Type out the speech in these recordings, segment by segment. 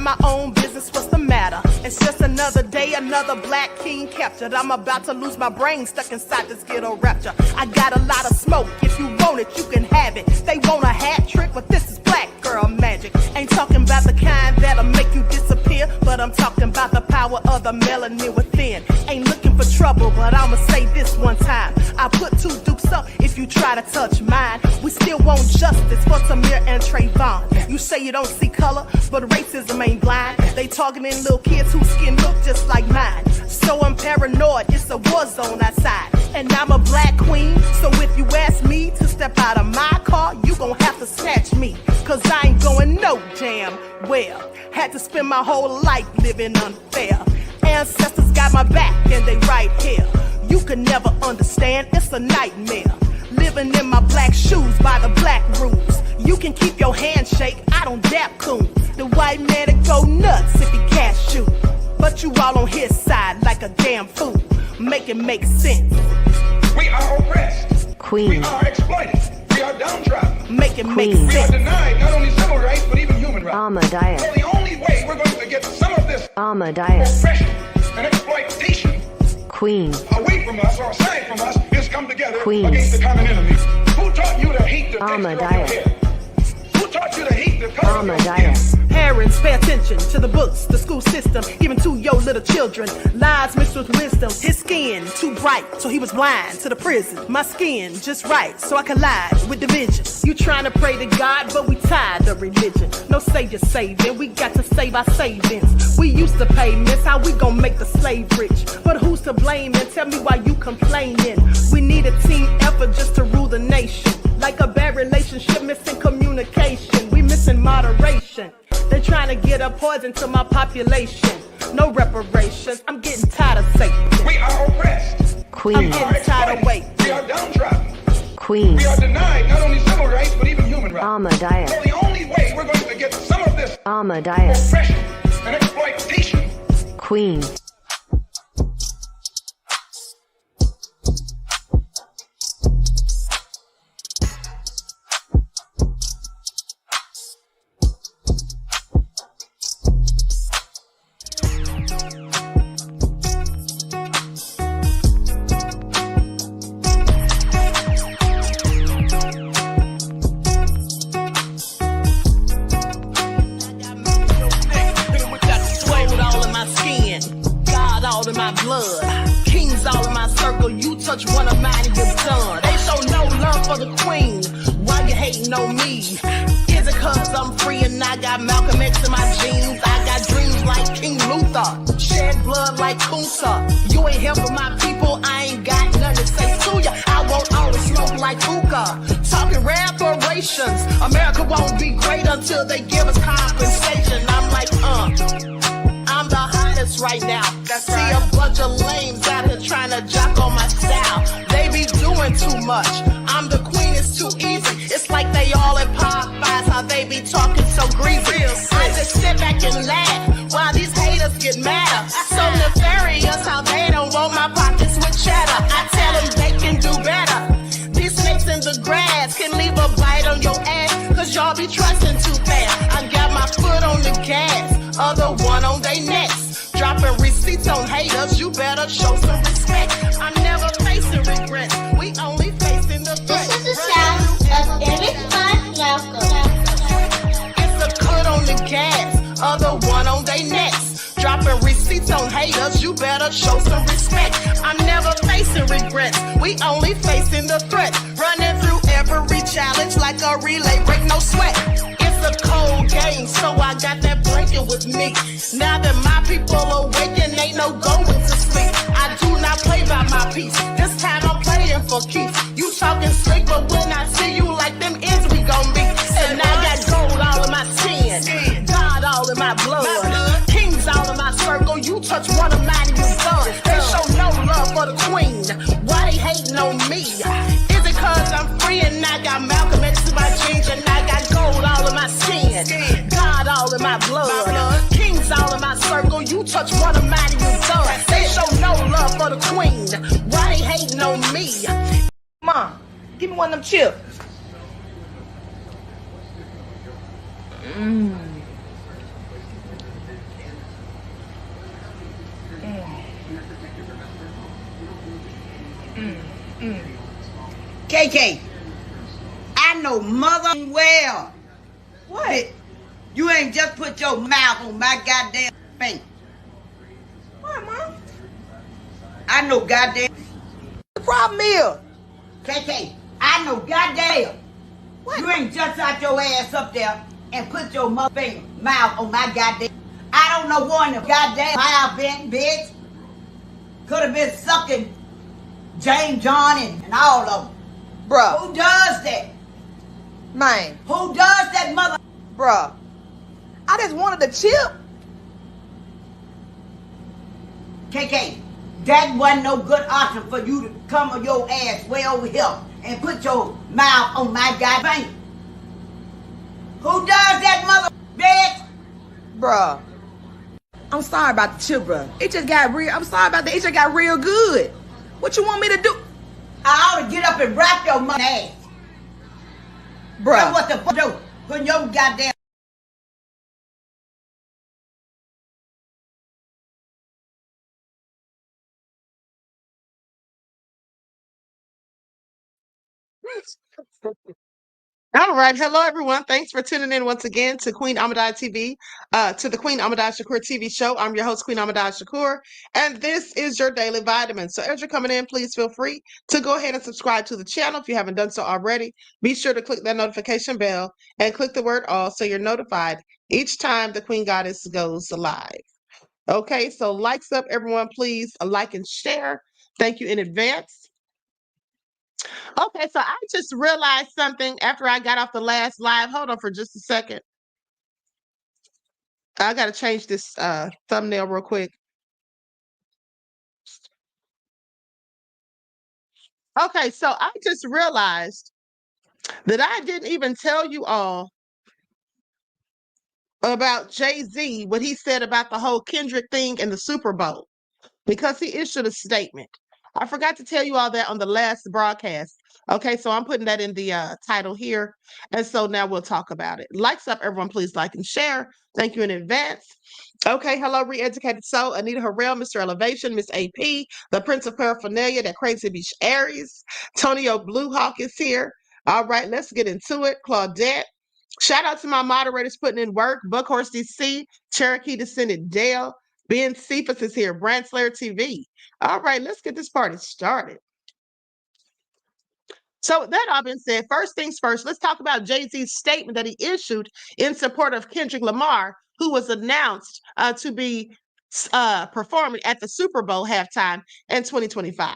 my own business, what's the matter? It's just another day, another black king captured. I'm about to lose my brain, stuck inside this ghetto rapture. I got a lot of smoke, if you want it, you can have it. They want a hat trick, but this is black girl magic. Ain't talking about the kind that'll make you disappear, but I'm talking about the power of the melanin within. Ain't looking for trouble, but I'ma say this one time. I put 2 dukes up if you try to touch mine. We still want justice for Samir and Trayvon. You say you don't see color, but racism ain't blind. They targeting little kids whose skin look just like mine. So I'm paranoid, it's a war zone outside. And I'm a black queen, so if you ask me to step out of my car, you gon' have to snatch me. Cause I ain't going no damn well. Had to spend my whole life living unfair. Ancestors got my back and they right here. You can never understand, it's a nightmare. Living in my black shoes by the black rules. You can keep your handshake, I don't dap coons. The white man that go nuts if he cash you. But you all on his side like a damn fool. Make it make sense. We are oppressed. Queen. We are exploited. We are downtrodden. Make it make sense. We are denied not only civil rights, but even human rights. Ahmadiyyah. So the only way we're going to get some of this Ahmadiyyah. oppression and exploitation Queen. away from us or aside from us is come together Queen. against the common enemy. Who taught you to hate the texture of your Ahmadiyyah. hair? Who taught you to hate the color of your skin? Ahmadiyyah. Parents, pay attention to the books, the school system, even to your little children. Lies mixed with wisdom. His skin too bright, so he was blind to the prison. My skin just right, so I collide with division. You trying to pray to God, but we tired of religion. No savior saving, we got to save our savings. We used to pay miss, how we gon' make the slave rich? But who's to blame, and tell me why you complaining? We need a team effort just to rule the nation. Like a bad relationship, missing communication. We missing moderation. They're trying to get a poison to my population. No reparations. I'm getting tired of Satan. We are oppressed. Queen. I'm getting tired of waiting. We are downtrodden. Queen. We are denied not only civil rights, but even human rights. Ahmadiyyah. So the only way we're going to get some of this Ahmadiyyah. oppression and exploitation Queen. In my blood, kings all in my circle. You touch one of mine and you're done. They show no love for the queen. Why you hating on me? Is it cause I'm free and I got Malcolm X in my jeans? I got dreams like King Luther, shed blood like Kunsa. You ain't helping my people, I ain't got nothing to say to ya. I want all the smoke like hookah. Talking reparations, America won't be great until they give us compensation. I'm like, I'm the hottest right now. See a bunch of lames out here trying to jock on my style. They be doing too much. I'm the queen, it's too easy. It's like they all in Popeyes, how they be talking so greasy. I just sit back and laugh while these haters get mad. So nefarious how they don't want my pockets with cheddar. I tell them they can do better. These snakes in the grass can leave a bite on your ass, cause y'all be trusting too fast. I got my foot on the gas, other one on they necks. Dropping receipts on haters, you better show some respect. I'm never facing regrets, we only facing the threat. This is the sound of everyone welcome. It's a cut on the gas, other one on they necks. Dropping receipts on haters, you better show some respect. I'm never facing regrets, we only facing the threat. Running through every challenge like a relay, break no sweat. It's a cold game, so I got that blanket with me. Now that my people awaken, ain't no going to sleep. I do not play by my piece, this time I'm playing for keeps. You talking slick, but when I see you like them ends, we gon' meet. And I got gold all in my skin, God all in my blood, kings all in my circle. You touch one of mine and you're done. They show no love for the queen, why they hating on me? Is it cause I'm free and I got Malcolm X in my jeans, and I got gold all in my skin, God all in my blood, kings all in my circle. You touch one of mine and you're done. They show no love for the queen, why they hating on me? Mom, give me one of them chips. KK, I know mother well. What? You ain't just put your mouth on my goddamn finger. What, Mom? I know goddamn. The problem is, KK, I know goddamn. what? You ain't just out your ass up there and put your mouth on my goddamn. I don't know one of goddamn I've been, bitch. Could have been sucking James John and all of them. Bruh, Who does that? man, Who does that mother? bruh. I just wanted the chip. KK, that wasn't no good option for you to come on your ass way over here and put your mouth on my goddamn finger. Who does that mother, bitch? Bruh. I'm sorry about the chip, bruh. It just got real. I'm sorry about that. It just got real good. What you want me to do? I ought to get up and wrap your mother ass. Bruh. That's what the fuck do. Putting your goddamn. All right. Hello, everyone. Thanks for tuning in once again to Queen Ahmadiyyah TV, to the Queen Ahmadiyyah Shakur TV show. I'm your host, Queen Ahmadiyyah Shakur, and this is your daily vitamin. So as you're coming in, please feel free to go ahead and subscribe to the channel if you haven't done so already. Be sure to click that notification bell and click the word all so you're notified each time the Queen Goddess goes live. Okay, so likes up, everyone. Please like and share. Thank you in advance. Okay, so I just realized something after I got off the last live. Hold on for just a second. I got to change this thumbnail real quick. Okay, so I just realized that I didn't even tell you all about Jay-Z, what he said about the whole Kendrick thing in the Super Bowl, because he issued a statement. I forgot to tell you all that on the last broadcast. Okay, so I'm putting that in the title here. And so now we'll talk about it. Likes up, everyone. Please like and share. Thank you in advance. Okay, hello, Re-Educated Soul, Anita Harrell, Mr. Elevation, Miss AP, the Prince of Paraphernalia, that Crazy Beach Aries. Tonio Bluehawk is here. All right, let's get into it. Claudette. Shout out to my moderators putting in work. Buckhorse DC, Cherokee Descendant Dale, Ben Cephas is here. Brand Slayer TV. All right, let's get this party started. So that all been said, first things first, let's talk about Jay-Z's statement that he issued in support of Kendrick Lamar, who was announced to be performing at the Super Bowl halftime in 2025.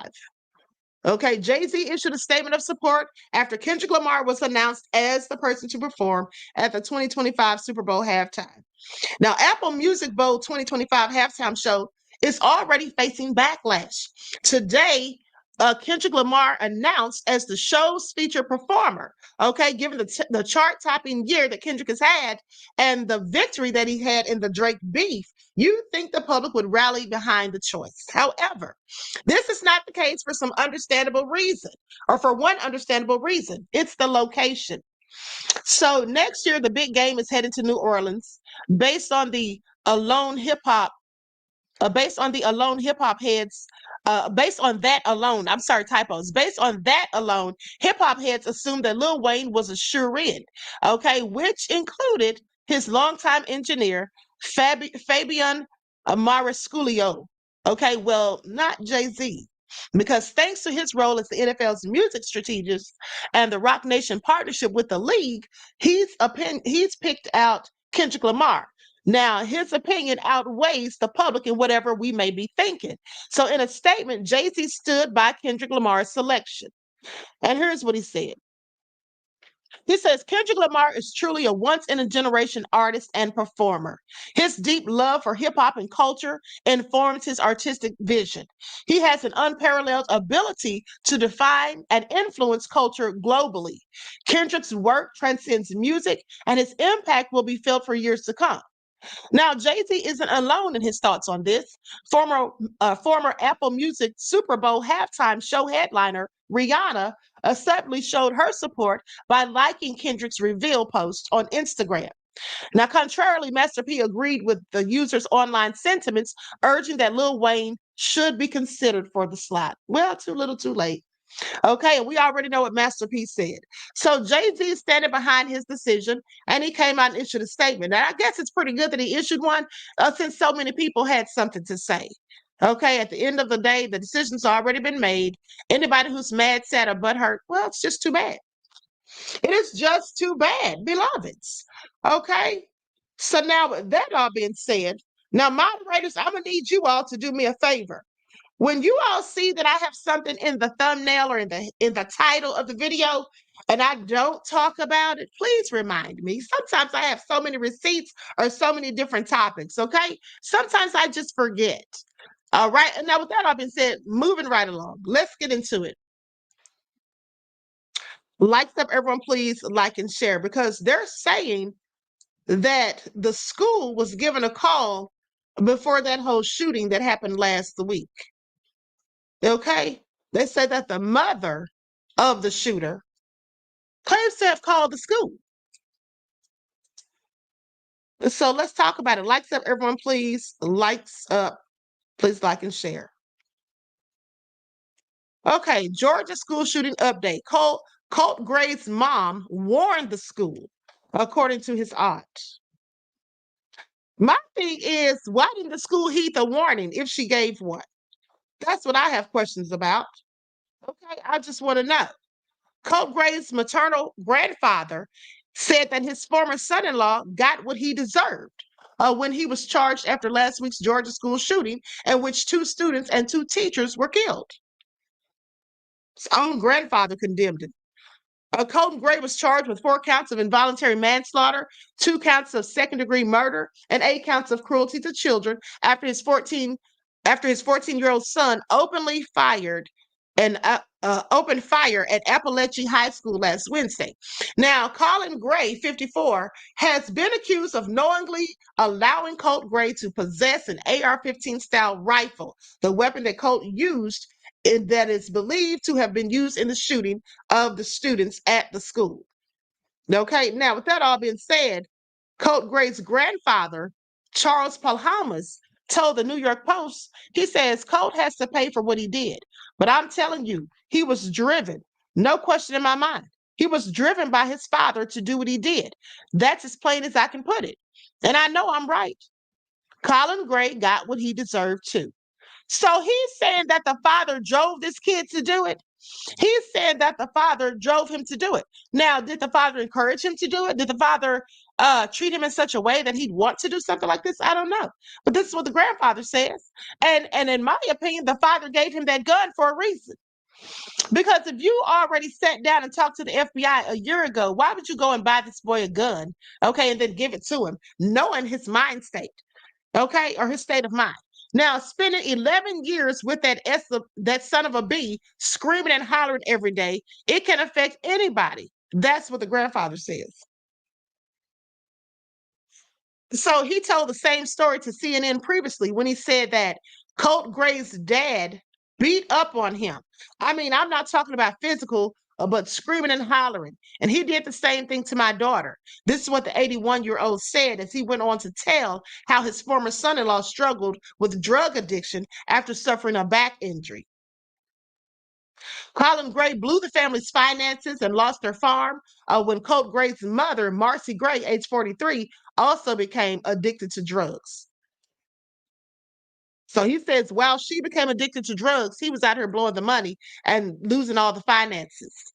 Okay, Jay-Z issued a statement of support after Kendrick Lamar was announced as the person to perform at the 2025 Super Bowl halftime. Now, Apple Music Bowl 2025 halftime show is already facing backlash. Today, Kendrick Lamar announced as the show's featured performer, okay, given the chart-topping year that Kendrick has had and the victory that he had in the Drake beef, you think the public would rally behind the choice. However, this is not the case for some understandable reason, or for one understandable reason. It's the location. So next year, the big game is headed to New Orleans based on the alone hip hop based on the alone hip hop heads, based on that alone, I'm sorry, typos. Based on that alone, hip hop heads assumed that Lil Wayne was a sure-in, okay, which included his longtime engineer, Fabian Marisculio. Okay, well, not Jay-Z. Because thanks to his role as the NFL's music strategist and the Rock Nation partnership with the league, he's picked out Kendrick Lamar. Now, his opinion outweighs the public in whatever we may be thinking. So, in a statement, Jay-Z stood by Kendrick Lamar's selection. And here's what he said. He says, Kendrick Lamar is truly a once-in-a-generation artist and performer. His deep love for hip-hop and culture informs his artistic vision. He has an unparalleled ability to define and influence culture globally. Kendrick's work transcends music, and his impact will be felt for years to come. Now, Jay-Z isn't alone in his thoughts on this. Former Apple Music Super Bowl halftime show headliner Rihanna subtly showed her support by liking Kendrick's reveal post on Instagram. Now, contrarily, Master P agreed with the user's online sentiments, urging that Lil Wayne should be considered for the slot. Well, too little, too late. Okay, and we already know what Master P said. So Jay-Z is standing behind his decision, and he came out and issued a statement. And I guess it's pretty good that he issued one, since so many people had something to say. Okay, at the end of the day, the decision's already been made. Anybody who's mad, sad, or butthurt, well, it's just too bad. It is just too bad, beloveds. Okay, so now with that all being said, now moderators, I'm gonna need you all to do me a favor. When you all see that I have something in the thumbnail or in the title of the video and I don't talk about it, please remind me. Sometimes I have so many receipts or so many different topics, okay? Sometimes I just forget. All right. And now with that all being said, moving right along, let's get into it. Likes up, everyone, please like and share, because they're saying that the school was given a call before that whole shooting that happened last week. Okay, they said that the mother of the shooter claims to have called the school. So let's talk about it. Likes up, everyone, please. Likes up, please like and share. Okay, Georgia school shooting update. Colt Gray's mom warned the school, according to his aunt. My thing is, why didn't the school heed the warning if she gave one? That's what I have questions about. Okay, I just want to know. Colt Gray's maternal grandfather said that his former son-in-law got what he deserved when he was charged after last week's Georgia school shooting, in which 2 students and 2 teachers were killed. His own grandfather condemned him. Colton Gray was charged with 4 counts of involuntary manslaughter, 2 counts of second-degree murder, and 8 counts of cruelty to children after his 14-year-old son openly opened fire at Appalachian High School last Wednesday. Now, Colin Gray, 54, has been accused of knowingly allowing Colt Gray to possess an AR-15 style rifle, the weapon that Colt used that is believed to have been used in the shooting of the students at the school. Okay, now with that all being said, Colt Gray's grandfather, Charles Palhamas, told the New York Post, he says Colt has to pay for what he did. But I'm telling you, he was driven, no question in my mind. He was driven by his father to do what he did. That's as plain as I can put it. And I know I'm right. Colin Gray got what he deserved too. So he's saying that the father drove this kid to do it. He's saying that the father drove him to do it. Now, did the father encourage him to do it? Did the father treat him in such a way that he'd want to do something like this? I don't know. But this is what the grandfather says. And in my opinion, the father gave him that gun for a reason. Because if you already sat down and talked to the FBI a year ago, why would you go and buy this boy a gun, okay, and then give it to him, knowing his mind state, okay, or his state of mind? Now, spending 11 years with that son of a B screaming and hollering every day, it can affect anybody. That's what the grandfather says. So he told the same story to CNN previously when he said that Colt Gray's dad beat up on him. I mean, I'm not talking about physical, but screaming and hollering. And he did the same thing to my daughter. This is what the 81-year-old said as he went on to tell how his former son-in-law struggled with drug addiction after suffering a back injury. Colin Gray blew the family's finances and lost their farm when Colt Gray's mother, Marcy Gray, age 43, also became addicted to drugs. So he says while she became addicted to drugs, he was out here blowing the money and losing all the finances.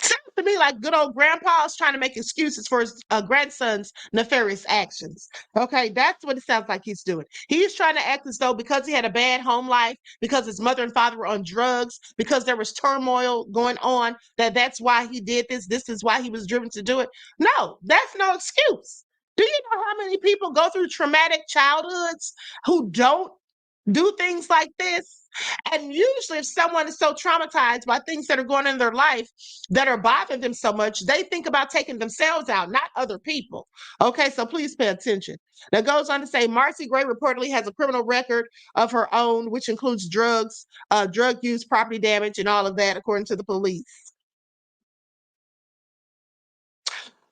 Sounds to me like good old grandpa's trying to make excuses for his grandson's nefarious actions. Okay, that's what it sounds like he's doing. He's trying to act as though because he had a bad home life, because his mother and father were on drugs, because there was turmoil going on, that's why he did this. This is why he was driven to do it. No, that's no excuse. Do you know how many people go through traumatic childhoods who don't do things like this? And usually if someone is so traumatized by things that are going on in their life that are bothering them so much, they think about taking themselves out, not other people. Okay, so please pay attention. Now, it goes on to say Marcy Gray reportedly has a criminal record of her own, which includes drugs, drug use, property damage, and all of that, according to the police.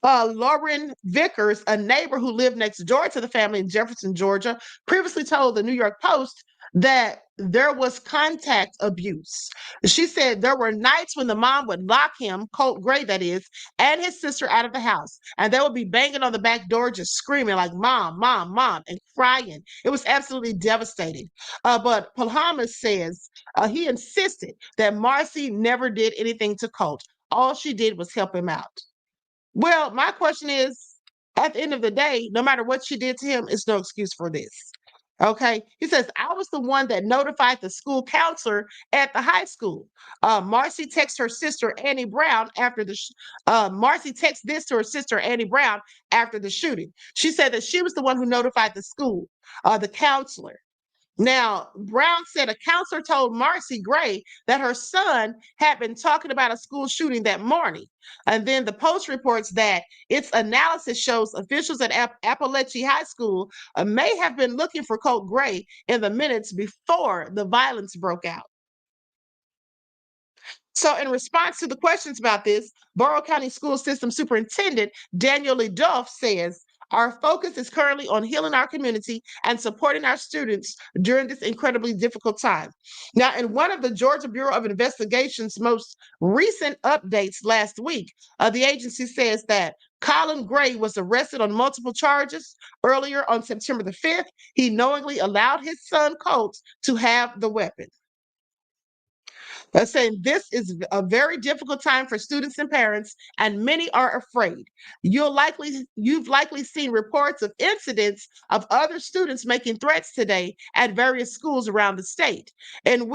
Lauren Vickers, a neighbor who lived next door to the family in Jefferson, Georgia, previously told the New York Post that there was contact abuse. She said there were nights when the mom would lock him, Colt Gray that is, and his sister out of the house. And they would be banging on the back door, just screaming like, "Mom, mom, mom," and crying. It was absolutely devastating. But Palhamas says he insisted that Marcy never did anything to Colt. All she did was help him out. Well, my question is, at the end of the day, no matter what she did to him, it's no excuse for this. Okay. He says, I was the one that notified the school counselor at the high school. Marcy texted her sister, Annie Brown, after Marcy texted this to her sister, Annie Brown, after the shooting. She said that she was the one who notified the school, the counselor. Now, Brown said a counselor told Marcy Gray that her son had been talking about a school shooting that morning. And then the Post reports that its analysis shows officials at Appalachian High School may have been looking for Colt Gray in the minutes before the violence broke out. So, in response to the questions about this, Borough County School System Superintendent Daniel Ledoff says, our focus is currently on healing our community and supporting our students during this incredibly difficult time. Now, in one of the Georgia Bureau of Investigation's most recent updates last week, the agency says that Colin Gray was arrested on multiple charges. Earlier on September the 5th, he knowingly allowed his son Colt to have the weapon. Saying this is a very difficult time for students and parents, and many are afraid. You've likely seen reports of incidents of other students making threats today at various schools around the state, in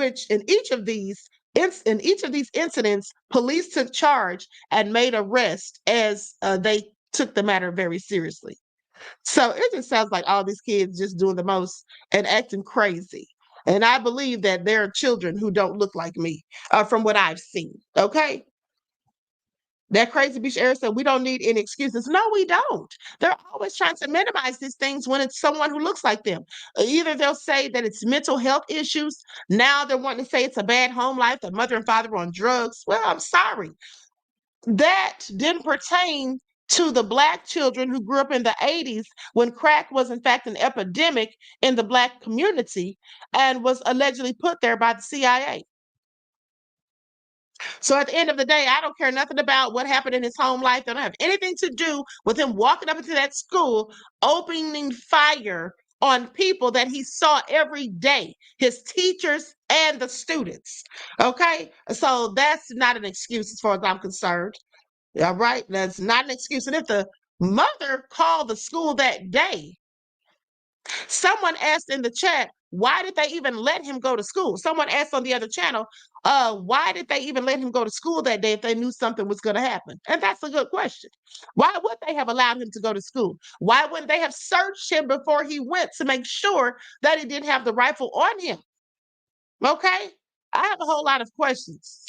each of these incidents, police took charge and made arrests as they took the matter very seriously. So it just sounds like all these kids just doing the most and acting crazy. And I believe that there are children who don't look like me from what I've seen. Okay. That crazy beach area said we don't need any excuses. No, we don't. They're always trying to minimize these things when it's someone who looks like them. Either they'll say that it's mental health issues. Now they're wanting to say it's a bad home life. The mother and father were on drugs. Well, I'm sorry. That didn't pertain to the Black children who grew up in the 80s when crack was, in fact, an epidemic in the Black community and was allegedly put there by the CIA. So at the end of the day, I don't care nothing about what happened in his home life. They don't have anything to do with him walking up into that school, opening fire on people that he saw every day, his teachers and the students. Okay? So that's not an excuse as far as I'm concerned. All right? That's not an excuse. And if the mother called the school that day, someone asked in the chat, why did they even let him go to school? Someone asked on the other channel, why did they even let him go to school that day if they knew something was going to happen? And that's a good question. Why would they have allowed him to go to school? Why wouldn't they have searched him before he went to make sure that he didn't have the rifle on him? Okay? I have a whole lot of questions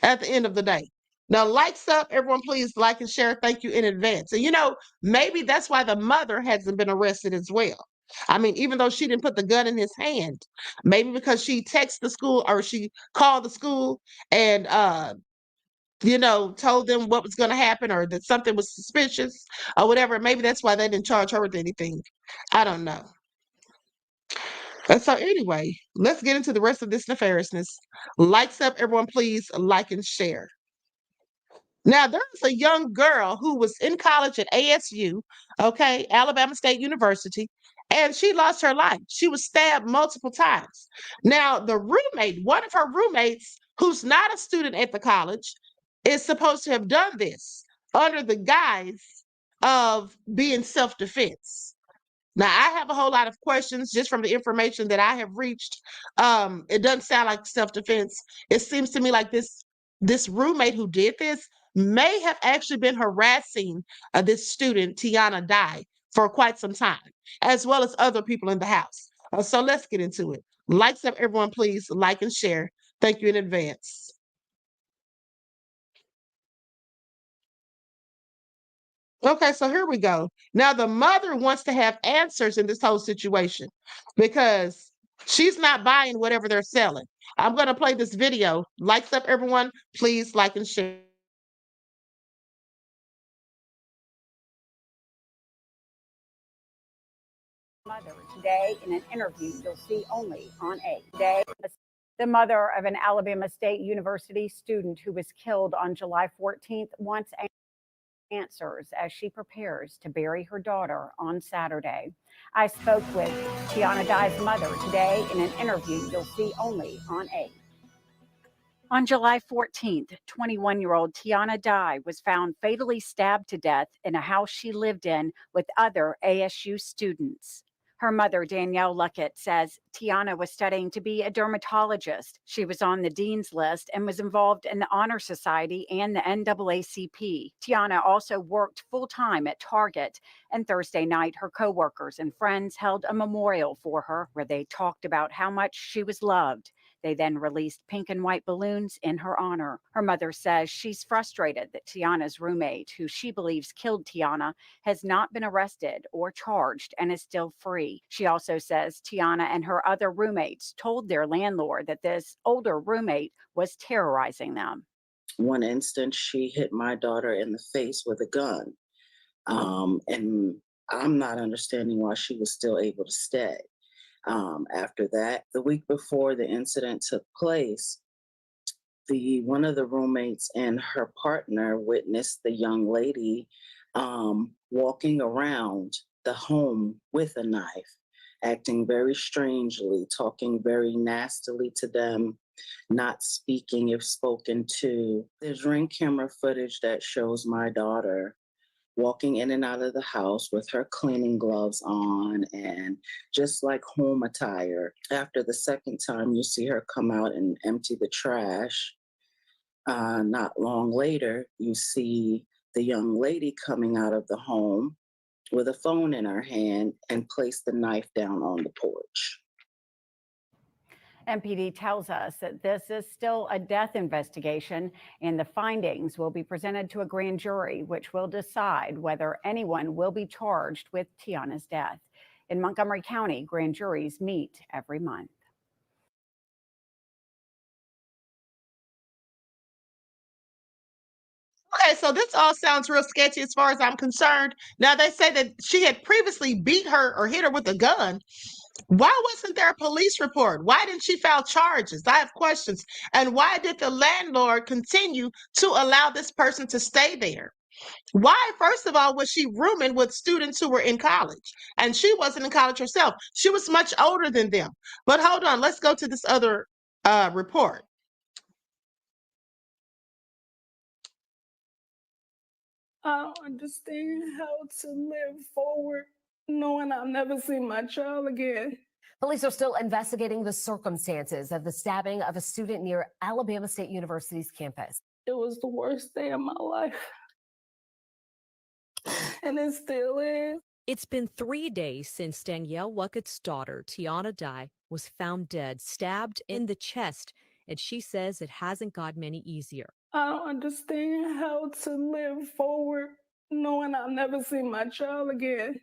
at the end of the day. Now, likes up, everyone, please like and share. Thank you in advance. And maybe that's why the mother hasn't been arrested as well. I mean, even though she didn't put the gun in his hand, maybe because she texted the school or she called the school and told them what was going to happen or that something was suspicious or whatever. Maybe that's why they didn't charge her with anything. I don't know. And so anyway, let's get into the rest of this nefariousness. Likes up, everyone, please like and share. Now, there was a young girl who was in college at ASU, okay, Alabama State University, and she lost her life. She was stabbed multiple times. Now, one of her roommates, who's not a student at the college, is supposed to have done this under the guise of being self-defense. Now, I have a whole lot of questions just from the information that I have reached. It doesn't sound like self-defense. It seems to me like this roommate who did this may have actually been harassing this student, Tiana Dye, for quite some time, as well as other people in the house. So let's get into it. Likes up, everyone, please like and share. Thank you in advance. Okay, so here we go. Now, the mother wants to have answers in this whole situation because she's not buying whatever they're selling. I'm going to play this video. Likes up, everyone. Please like and share. Mother today in an interview you'll see only on A. Today, the mother of an Alabama State University student who was killed on July 14th wants answers as she prepares to bury her daughter on Saturday. I spoke with Tiana Dye's mother today in an interview you'll see only on A. On July 14th, 21-year-old Tiana Dye was found fatally stabbed to death in a house she lived in with other ASU students. Her mother, Danielle Luckett, says Tiana was studying to be a dermatologist. She was on the dean's list and was involved in the Honor Society and the NAACP. Tiana also worked full-time at Target, and Thursday night, her coworkers and friends held a memorial for her where they talked about how much she was loved. They then released pink and white balloons in her honor. Her mother says she's frustrated that Tiana's roommate, who she believes killed Tiana, has not been arrested or charged and is still free. She also says Tiana and her other roommates told their landlord that this older roommate was terrorizing them. One instance, she hit my daughter in the face with a gun. And I'm not understanding why she was still able to stay. After that, the week before the incident took place, one of the roommates and her partner witnessed the young lady walking around the home with a knife, acting very strangely, talking very nastily to them, not speaking if spoken to. There's Ring camera footage that shows my daughter walking in and out of the house with her cleaning gloves on and just like home attire. After the second time, you see her come out and empty the trash. Not long later, you see the young lady coming out of the home with a phone in her hand and place the knife down on the porch. MPD tells us that this is still a death investigation and the findings will be presented to a grand jury, which will decide whether anyone will be charged with Tiana's death. In Montgomery County, grand juries meet every month. Okay, so this all sounds real sketchy as far as I'm concerned. Now, they say that she had previously beat her or hit her with a gun. Why wasn't there a police report? Why didn't she file charges? I have questions. And why did the landlord continue to allow this person to stay there? Why, first of all, was she rooming with students who were in college? And she wasn't in college herself. She was much older than them. But hold on, let's go to this other report. I don't understand how to live forward knowing I'll never see my child again. Police are still investigating the circumstances of the stabbing of a student near Alabama State University's campus. It was the worst day of my life. And it still is. It's been 3 days since Danielle Luckett's daughter, Tiana Dye, was found dead, stabbed in the chest, and she says it hasn't gotten any easier. I don't understand how to live forward knowing I'll never see my child again,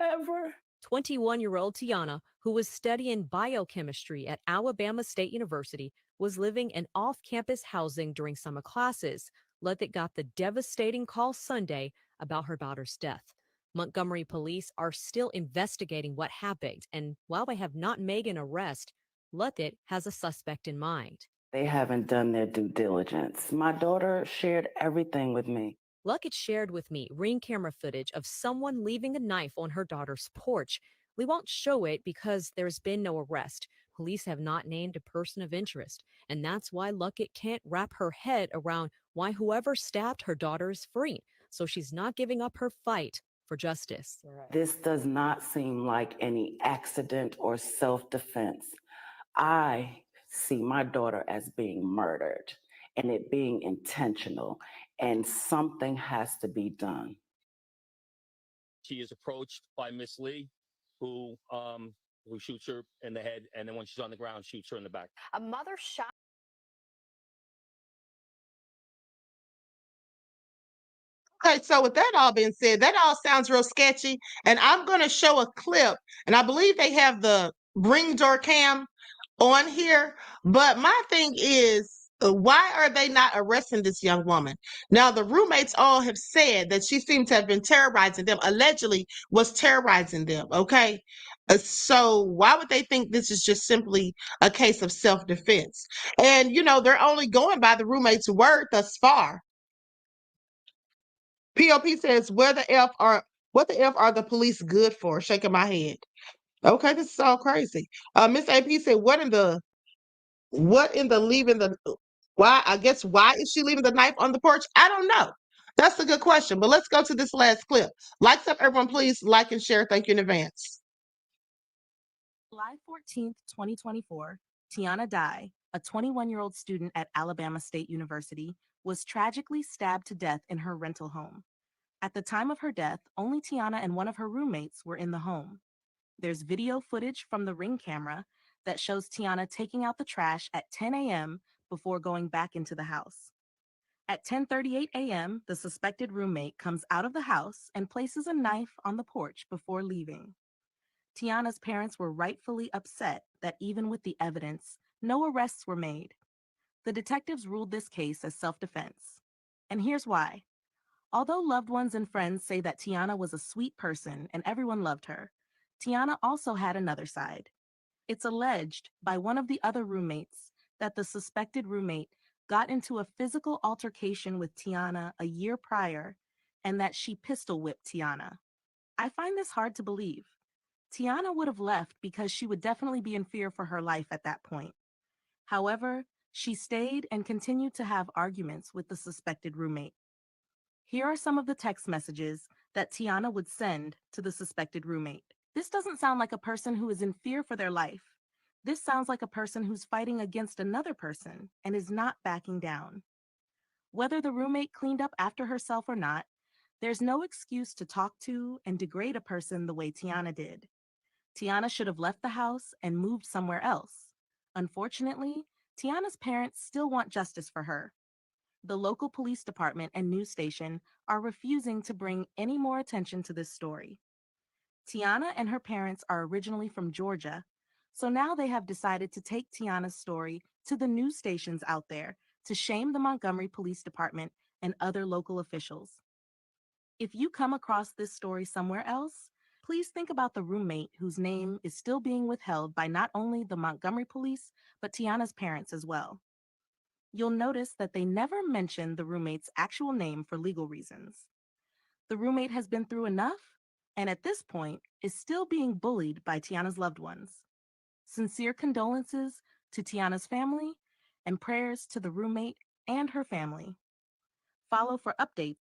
ever. 21-year-old Tiana, who was studying biochemistry at Alabama State University, was living in off-campus housing during summer classes. Luckett got the devastating call Sunday about her daughter's death. Montgomery police are still investigating what happened, and while they have not made an arrest, Luckett has a suspect in mind. They haven't done their due diligence. My daughter shared everything with me. Luckett shared with me Ring camera footage of someone leaving a knife on her daughter's porch. We won't show it because there's been no arrest. Police have not named a person of interest, and that's why Luckett can't wrap her head around why whoever stabbed her daughter is free. So she's not giving up her fight for justice. This does not seem like any accident or self-defense. I see my daughter as being murdered and it being intentional, and something has to be done. She is approached by Miss Lee, who shoots her in the head, and then when she's on the ground, shoots her in the back. A mother shot. Okay, so with that all being said, that all sounds real sketchy, and I'm going to show a clip, and I believe they have the Ring door cam on here, but my thing is, Why are they not arresting this young woman? Now, the roommates all have said that she seemed to have been terrorizing them, allegedly was terrorizing them, okay? So why would they think this is just simply a case of self-defense? And, you know, they're only going by the roommate's word thus far. POP says, what the F are the police good for? Shaking my head. Okay, this is all crazy. Miss AP said, what in the leaving the why? I guess why is she leaving the knife on the porch? I don't know. That's a good question. But let's go to this last clip. Likes up, everyone, please like and share. Thank you in advance. July 14th, 2024, Tiana Dye, a 21-year-old student at Alabama State University, was tragically stabbed to death in her rental home. At the time of her death, only Tiana and one of her roommates were in the home. There's video footage from the Ring camera that shows Tiana taking out the trash at 10 a.m. before going back into the house. At 10:38 a.m., the suspected roommate comes out of the house and places a knife on the porch before leaving. Tiana's parents were rightfully upset that even with the evidence, no arrests were made. The detectives ruled this case as self-defense. And here's why. Although loved ones and friends say that Tiana was a sweet person and everyone loved her, Tiana also had another side. It's alleged by one of the other roommates that the suspected roommate got into a physical altercation with Tiana a year prior and that she pistol whipped Tiana. I find this hard to believe. Tiana would have left because she would definitely be in fear for her life at that point. However, she stayed and continued to have arguments with the suspected roommate. Here are some of the text messages that Tiana would send to the suspected roommate. This doesn't sound like a person who is in fear for their life. This sounds like a person who's fighting against another person and is not backing down. Whether the roommate cleaned up after herself or not, there's no excuse to talk to and degrade a person the way Tiana did. Tiana should have left the house and moved somewhere else. Unfortunately, Tiana's parents still want justice for her. The local police department and news station are refusing to bring any more attention to this story. Tiana and her parents are originally from Georgia, so now they have decided to take Tiana's story to the news stations out there to shame the Montgomery Police Department and other local officials. If you come across this story somewhere else, please think about the roommate whose name is still being withheld by not only the Montgomery Police, but Tiana's parents as well. You'll notice that they never mention the roommate's actual name for legal reasons. The roommate has been through enough, and at this point is still being bullied by Tiana's loved ones. Sincere condolences to Tiana's family and prayers to the roommate and her family. Follow for updates.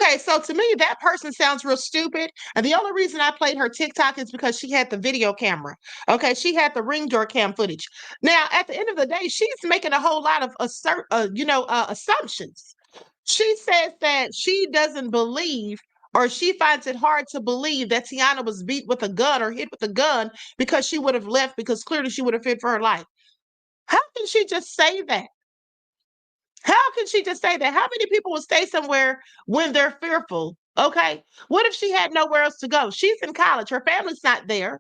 Okay, so to me, that person sounds real stupid. And the only reason I played her TikTok is because she had the video camera. Okay, she had the Ring door cam footage. Now, at the end of the day, she's making a whole lot of assumptions. She says that she doesn't believe, or she finds it hard to believe that Tiana was beat with a gun or hit with a gun because she would have left, because clearly she would have feared for her life. How can she just say that? How can she just say that? How many people will stay somewhere when they're fearful? Okay. What if she had nowhere else to go? She's in college. Her family's not there.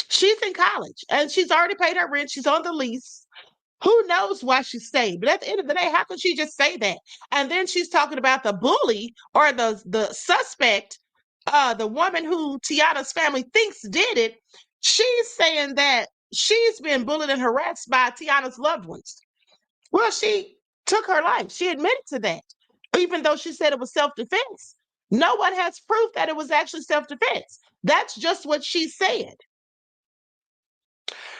She's in college and she's already paid her rent. She's on the lease. Who knows why she stayed? But at the end of the day, how can she just say that? And then she's talking about the bully or the suspect, the woman who Tiana's family thinks did it. She's saying that she's been bullied and harassed by Tiana's loved ones. Well, she took her life. She admitted to that, even though she said it was self-defense. No one has proof that it was actually self-defense. That's just what she said.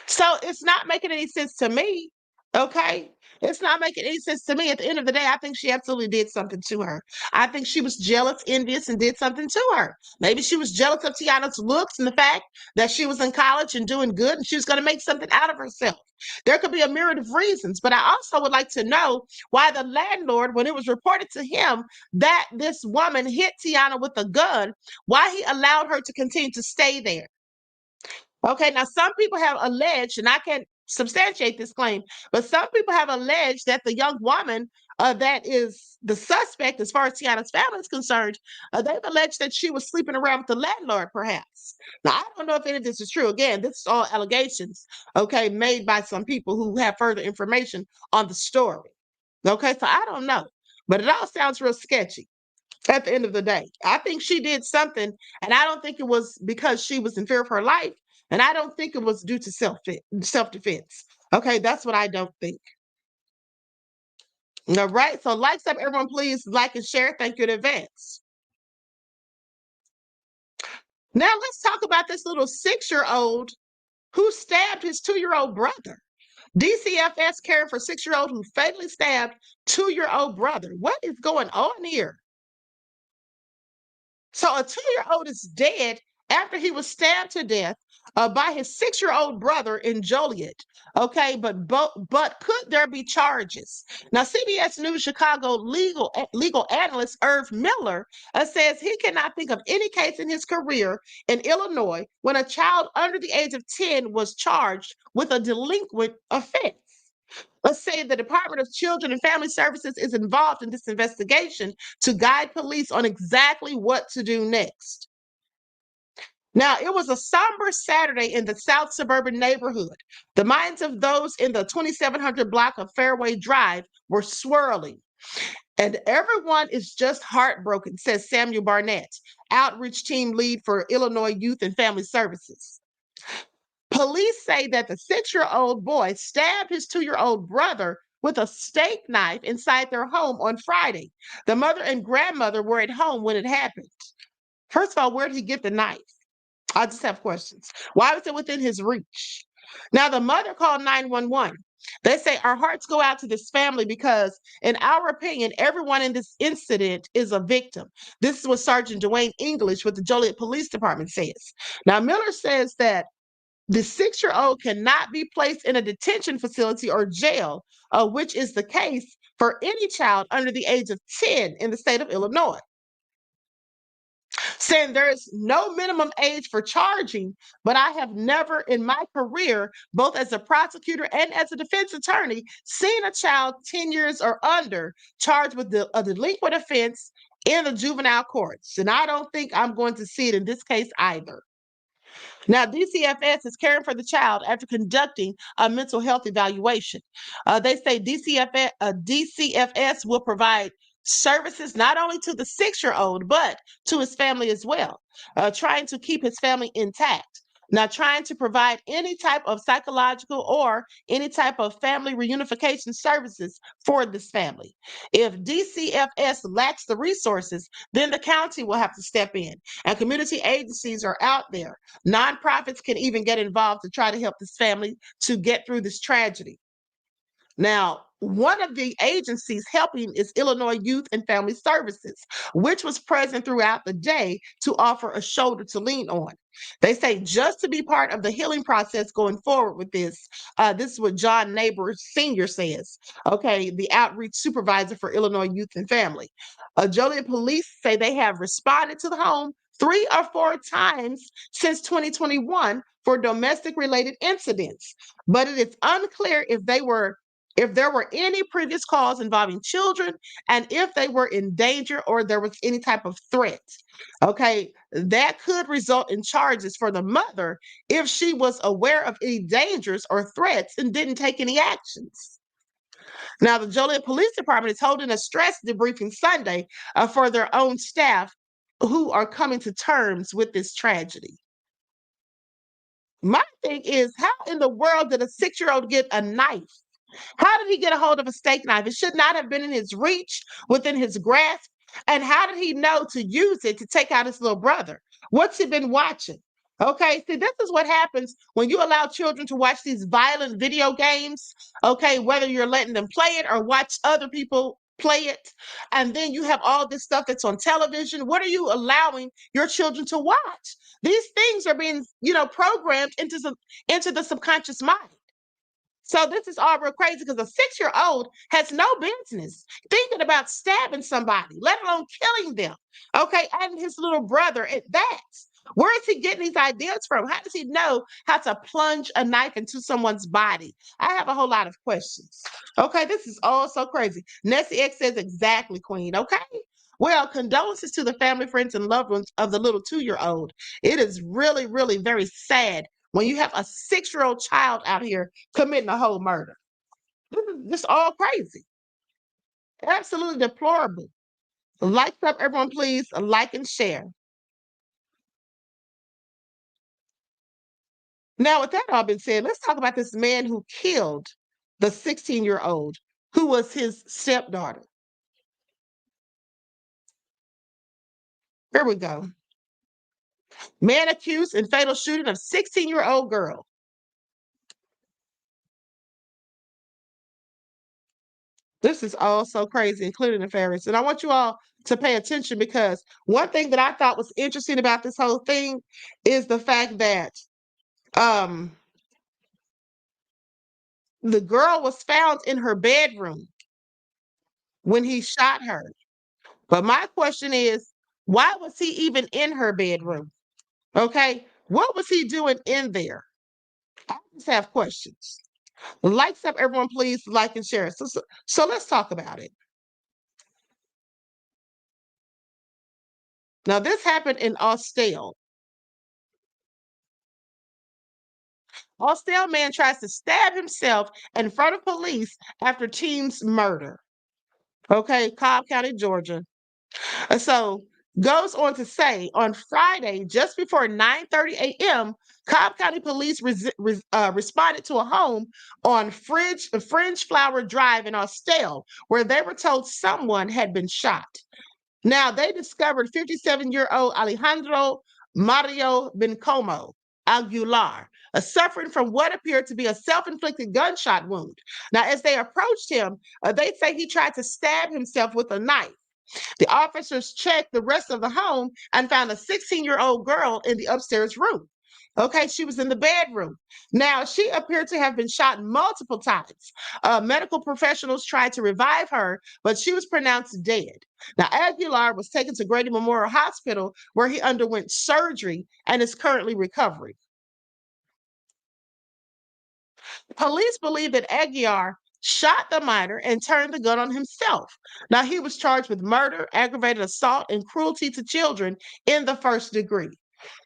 So it's not making any sense to me. Okay. It's not making any sense to me. At the end of the day, I think she absolutely did something to her. I think she was jealous, envious, and did something to her. Maybe she was jealous of Tiana's looks and the fact that she was in college and doing good and she was going to make something out of herself. There could be a myriad of reasons, but I also would like to know why the landlord, when it was reported to him that this woman hit Tiana with a gun, why he allowed her to continue to stay there. Okay, now some people have alleged, and I can't substantiate this claim, but some people have alleged that the young woman that is the suspect as far as Tiana's family is concerned. They've alleged that she was sleeping around with the landlord, perhaps. Now, I don't know if any of this is true. Again, this is all allegations, okay, made by some people who have further information on the story. Okay, so I don't know, but it all sounds real sketchy at the end of the day. I think she did something, and I don't think it was because she was in fear of her life, and I don't think it was due to self-defense. Okay, that's what I don't think. All right, so likes up, everyone, please like and share. Thank you in advance. Now let's talk about this little 6-year-old who stabbed his 2-year-old brother. DCFS caring for 6-year-old who fatally stabbed 2-year-old brother. What is going on here? So a 2-year-old is dead after he was stabbed to death by his 6-year-old brother in Joliet. Okay, but could there be charges? Now, CBS News Chicago legal analyst Irv Miller says he cannot think of any case in his career in Illinois when a child under the age of 10 was charged with a delinquent offense. Let's say the Department of Children and Family Services is involved in this investigation to guide police on exactly what to do next. Now, it was a somber Saturday in the South suburban neighborhood. The minds of those in the 2700 block of Fairway Drive were swirling. And everyone is just heartbroken, says Samuel Barnett, outreach team lead for Illinois Youth and Family Services. Police say that the 6-year-old boy stabbed his 2-year-old brother with a steak knife inside their home on Friday. The mother and grandmother were at home when it happened. First of all, where did he get the knife? I just have questions. Why was it within his reach? Now, the mother called 911. They say, our hearts go out to this family because, in our opinion, everyone in this incident is a victim. This is what Sergeant Dwayne English with the Joliet Police Department says. Now, Miller says that the 6-year-old cannot be placed in a detention facility or jail, which is the case for any child under the age of 10 in the state of Illinois. Saying there is no minimum age for charging, but I have never in my career, both as a prosecutor and as a defense attorney, seen a child 10 years or under charged with a delinquent offense in the juvenile courts. And I don't think I'm going to see it in this case either. Now, DCFS is caring for the child after conducting a mental health evaluation. They say DCFS will provide services not only to the 6-year-old, but to his family as well, trying to keep his family intact. Now, trying to provide any type of psychological or any type of family reunification services for this family. If DCFS lacks the resources, then the county will have to step in. And community agencies are out there. Nonprofits can even get involved to try to help this family to get through this tragedy. Now, one of the agencies helping is Illinois Youth and Family Services, which was present throughout the day to offer a shoulder to lean on. They say just to be part of the healing process going forward with this, this is what John Neighbor Sr. says, okay, the outreach supervisor for Illinois Youth and Family. Joliet police say they have responded to the home 3 or 4 times since 2021 for domestic related incidents, but it is unclear if there were any previous calls involving children and if they were in danger or there was any type of threat. Okay, that could result in charges for the mother if she was aware of any dangers or threats and didn't take any actions. Now, the Joliet Police Department is holding a stress debriefing Sunday for their own staff who are coming to terms with this tragedy. My thing is, how in the world did a 6-year-old get a knife? How did he get a hold of a steak knife? It should not have been in his reach, within his grasp. And how did he know to use it to take out his little brother? What's he been watching? Okay, see, this is what happens when you allow children to watch these violent video games, okay, whether you're letting them play it or watch other people play it. And then you have all this stuff that's on television. What are you allowing your children to watch? These things are being, programmed into the subconscious mind. So this is all real crazy because a 6-year-old has no business thinking about stabbing somebody, let alone killing them. Okay, and his little brother at that. Where is he getting these ideas from? How does he know how to plunge a knife into someone's body? I have a whole lot of questions. Okay, this is all so crazy. Nessie X says exactly, Queen. Okay. Well, condolences to the family, friends, and loved ones of the little 2-year-old. It is really, really very sad when you have a 6-year-old child out here committing a whole murder. This is just all crazy. Absolutely deplorable. Like up, everyone, please. Like and share. Now, with that all been said, let's talk about this man who killed the 16-year-old who was his stepdaughter. Here we go. Man accused in fatal shooting of 16-year-old girl. This is all so crazy, including the Ferris. And I want you all to pay attention because one thing that I thought was interesting about this whole thing is the fact that um, the girl was found in her bedroom when he shot her. But my question is, why was he even in her bedroom? Okay, what was he doing in there? I just have questions. Likes up, everyone, please like and share. So let's talk about it. Now, this happened in Austell. Austell man tries to stab himself in front of police after teen's murder. Okay, Cobb County, Georgia. So goes on to say on Friday, just before 9:30 a.m., Cobb County Police responded to a home on Fringe Flower Drive in Austell, where they were told someone had been shot. Now they discovered 57-year-old Alejandro Mario Bencomo Aguilar, suffering from what appeared to be a self-inflicted gunshot wound. Now, as they approached him, they say he tried to stab himself with a knife. The officers checked the rest of the home and found a 16-year-old girl in the upstairs room. Okay, she was in the bedroom. Now, she appeared to have been shot multiple times. Medical professionals tried to revive her, but she was pronounced dead. Now, Aguilar was taken to Grady Memorial Hospital where he underwent surgery and is currently recovering. Police believe that Aguilar shot the minor and turned the gun on himself. Now, he was charged with murder, aggravated assault, and cruelty to children in the first degree.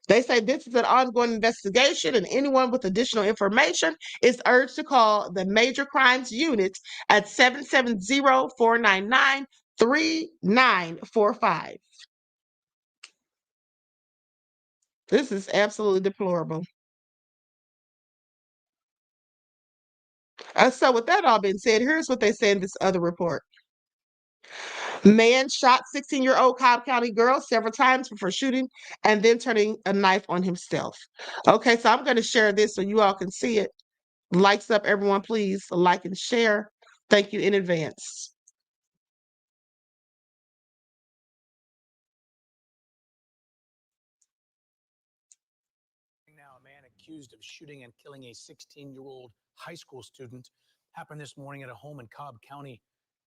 They say this is an ongoing investigation, and anyone with additional information is urged to call the Major Crimes Unit at 770-499-3945. This is absolutely deplorable. So with that all being said, here's what they say in this other report. Man shot 16-year-old Cobb County girl several times before shooting and then turning a knife on himself. Okay, so I'm going to share this so you all can see it. Likes up, everyone, please. Like and share. Thank you in advance. Now, a man accused of shooting and killing a 16-year-old high school student happened this morning at a home in Cobb County.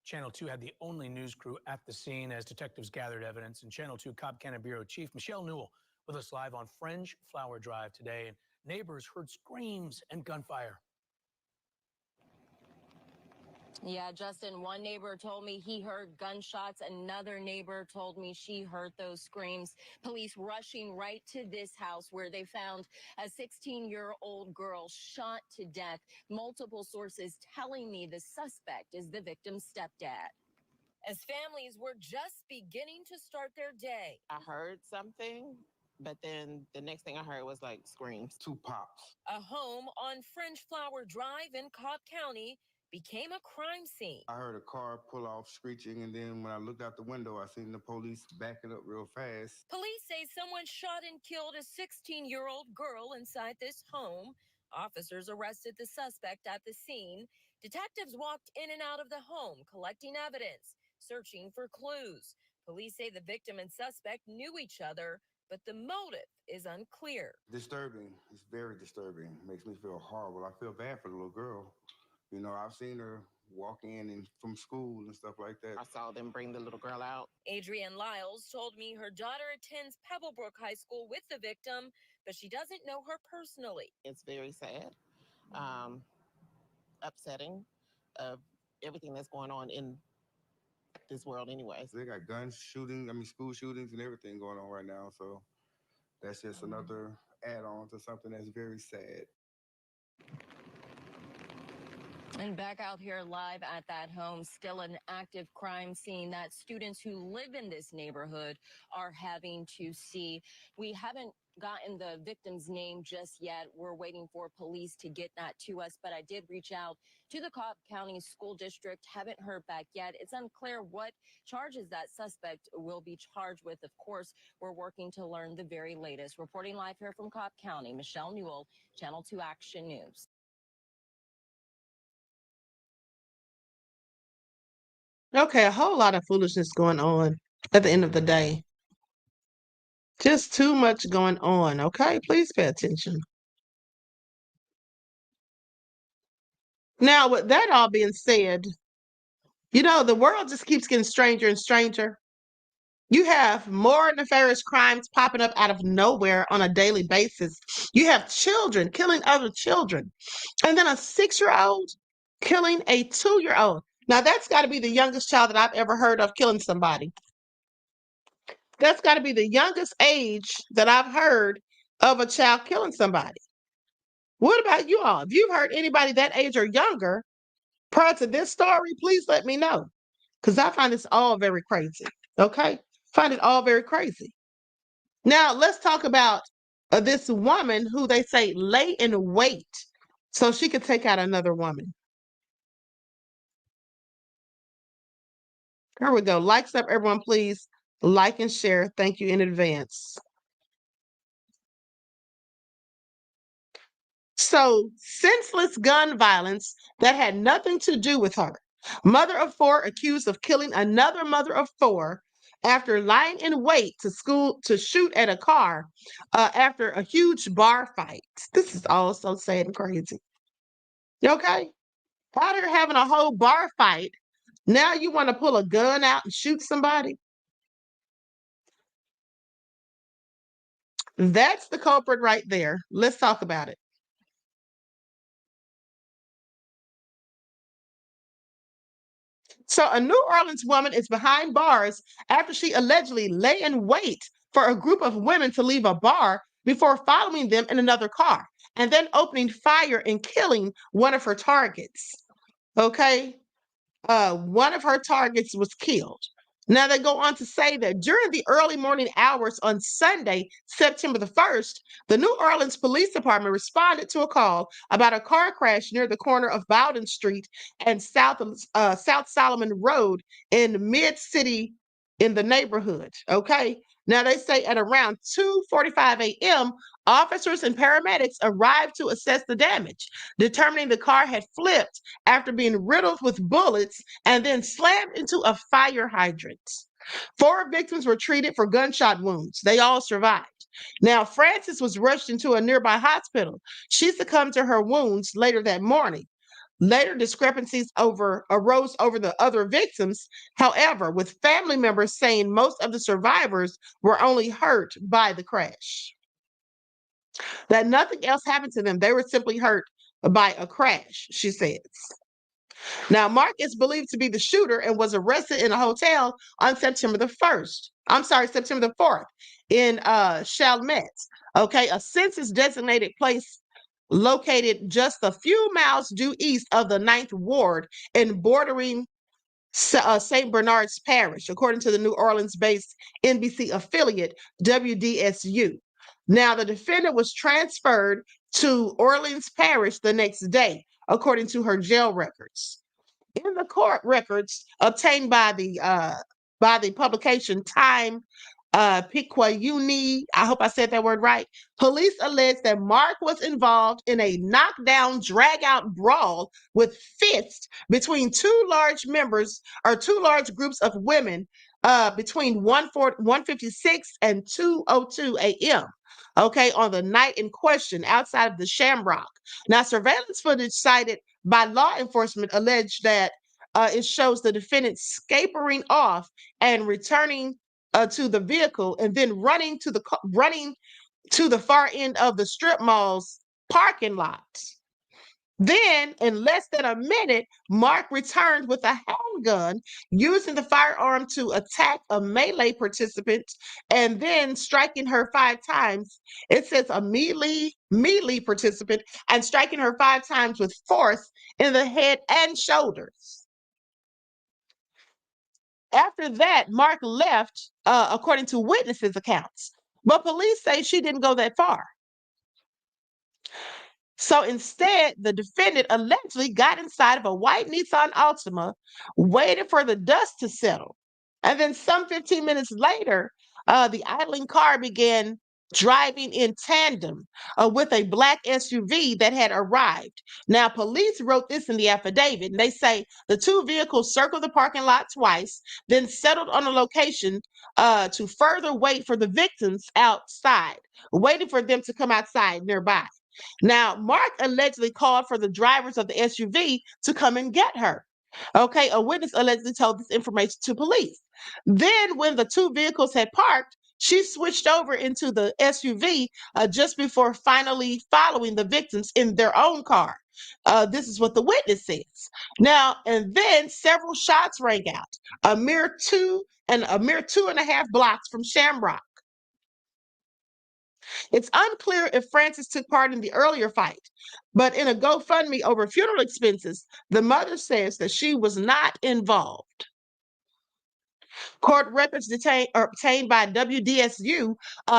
Channel 2 had the only news crew at the scene as detectives gathered evidence. And Channel 2 Cobb County Bureau Chief Michelle Newell with us live on Fringe Flower Drive today. And neighbors heard screams and gunfire. Yeah, Justin, one neighbor told me he heard gunshots. Another neighbor told me she heard those screams. Police rushing right to this house where they found a 16-year-old girl shot to death. Multiple sources telling me the suspect is the victim's stepdad. As families were just beginning to start their day. I heard something, but then the next thing I heard was like screams. 2 pops. A home on Fringe Flower Drive in Cobb County became a crime scene. I heard a car pull off screeching, and then when I looked out the window, I seen the police backing up real fast. Police say someone shot and killed a 16-year-old girl inside this home. Officers arrested the suspect at the scene. Detectives walked in and out of the home, collecting evidence, searching for clues. Police say the victim and suspect knew each other, but the motive is unclear. Disturbing. It's very disturbing. Makes me feel horrible. I feel bad for the little girl. You know, I've seen her walk in and from school and stuff like that. I saw them bring the little girl out. Adrienne Lyles told me her daughter attends Pebblebrook High School with the victim, but she doesn't know her personally. It's very sad, upsetting of everything that's going on in this world anyways. They got school shootings and everything going on right now. So that's just another add-on to something that's very sad. And back out here live at that home, still an active crime scene that students who live in this neighborhood are having to see. We haven't gotten the victim's name just yet. We're waiting for police to get that to us, but I did reach out to the Cobb County School District. Haven't heard back yet. It's unclear what charges that suspect will be charged with. Of course, we're working to learn the very latest. Reporting live here from Cobb County, Michelle Newell, Channel 2 Action News. Okay, a whole lot of foolishness going on at the end of the day. Just too much going on, okay? Please pay attention. Now, with that all being said, the world just keeps getting stranger and stranger. You have more nefarious crimes popping up out of nowhere on a daily basis. You have children killing other children. And then a 6-year-old killing a 2-year-old. Now, that's got to be the youngest child that I've ever heard of killing somebody. That's got to be the youngest age that I've heard of a child killing somebody. What about you all? If you've heard anybody that age or younger prior to this story, please let me know. Because I find this all very crazy. Okay? Find it all very crazy. Now, let's talk about this woman who they say lay in wait so she could take out another woman. Here we go. Likes up, everyone, please. Like and share. Thank you in advance. So, senseless gun violence that had nothing to do with her. Mother of 4 accused of killing another mother of 4 after lying in wait to shoot at a car after a huge bar fight. This is all so sad and crazy. Okay? Out here having a whole bar fight. Now you want to pull a gun out and shoot somebody? That's the culprit right there. Let's talk about it. So a New Orleans woman is behind bars after she allegedly lay in wait for a group of women to leave a bar before following them in another car and then opening fire and killing one of her targets. Okay? One of her targets was killed. Now they go on to say that during the early morning hours on Sunday, September the 1st, the New Orleans Police Department responded to a call about a car crash near the corner of Bowden Street and South Solomon Road in mid-city in the neighborhood. Okay. Now they say at around 2:45 a.m., officers and paramedics arrived to assess the damage, determining the car had flipped after being riddled with bullets and then slammed into a fire hydrant. 4 victims were treated for gunshot wounds. They all survived. Now, Frances was rushed into a nearby hospital. She succumbed to her wounds later that morning. Later discrepancies arose over the other victims, however, with family members saying most of the survivors were only hurt by the crash. That nothing else happened to them. They were simply hurt by a crash, she says. Now, Mark is believed to be the shooter and was arrested in a hotel on September the 4th in Chalmette. Okay, a census-designated place located just a few miles due east of the 9th Ward in bordering St. Bernard's Parish, according to the New Orleans-based NBC affiliate WDSU. Now, the defendant was transferred to Orleans Parish the next day, according to her jail records. In the court records obtained by the publication Time Picayune, I hope I said that word right, police alleged that Mark was involved in a knockdown, drag-out brawl with fists between two large groups of women between 1:56 and 2:02 a.m. Okay, on the night in question outside of the Shamrock. Now, surveillance footage cited by law enforcement alleged that it shows the defendant scampering off and returning to the vehicle and then running to the far end of the strip mall's parking lot. Then, in less than a minute, Mark returned with a handgun, using the firearm to attack a melee participant and then striking her 5 times. It says a melee participant and striking her 5 times with force in the head and shoulders. After that, Mark left, according to witnesses' accounts, but police say she didn't go that far. So instead, the defendant allegedly got inside of a white Nissan Altima, waited for the dust to settle. And then some 15 minutes later, the idling car began driving in tandem with a black SUV that had arrived. Now, police wrote this in the affidavit, and they say the two vehicles circled the parking lot twice, then settled on a location to further wait for the victims outside, waiting for them to come outside nearby. Now, Mark allegedly called for the drivers of the SUV to come and get her. Okay, a witness allegedly told this information to police. Then, when the two vehicles had parked, she switched over into the SUV just before finally following the victims in their own car. This is what the witness says. Now, and then several shots rang out, a mere 2.5 blocks from Shamrock. It's unclear if Frances took part in the earlier fight, but in a GoFundMe over funeral expenses, the mother says that she was not involved. Court records obtained by WDSU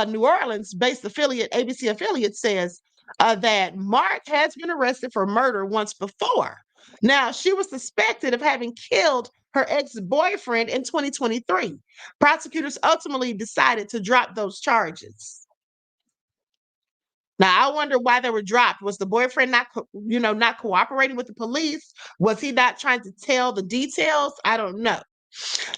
New Orleans-based affiliate, ABC affiliate, says that Mark has been arrested for murder once before. Now, she was suspected of having killed her ex-boyfriend in 2023. Prosecutors ultimately decided to drop those charges. Now, I wonder why they were dropped. Was the boyfriend not cooperating with the police? Was he not trying to tell the details? I don't know.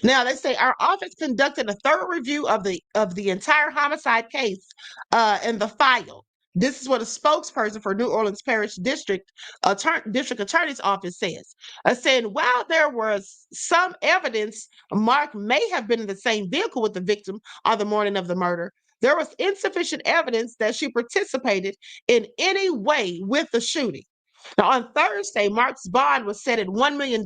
Now, they say our office conducted a thorough review of the entire homicide case and the file. This is what a spokesperson for New Orleans Parish District Attorney's Office says. Saying while there was some evidence Mark may have been in the same vehicle with the victim on the morning of the murder, there was insufficient evidence that she participated in any way with the shooting. Now, on Thursday, Mark's bond was set at $1 million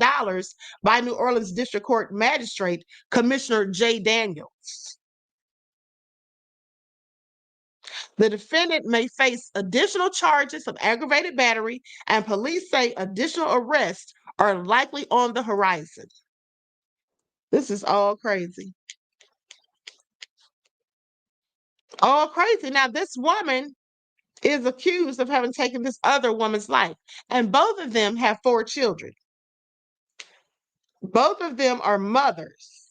by New Orleans District Court Magistrate Commissioner J. Daniels. The defendant may face additional charges of aggravated battery, and police say additional arrests are likely on the horizon. This is all crazy. All crazy. Now, this woman is accused of having taken this other woman's life, and both of them have 4 children. Both of them are mothers.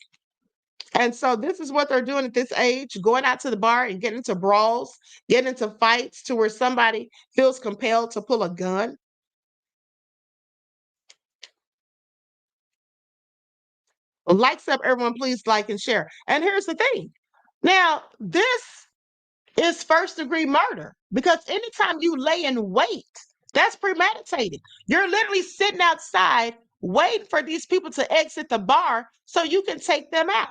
And so this is what they're doing at this age, going out to the bar and getting into brawls, getting into fights to where somebody feels compelled to pull a gun. Likes up, everyone, please like and share. And here's the thing. Now, this is first-degree murder, because anytime you lay in wait, that's premeditated. You're literally sitting outside waiting for these people to exit the bar so you can take them out.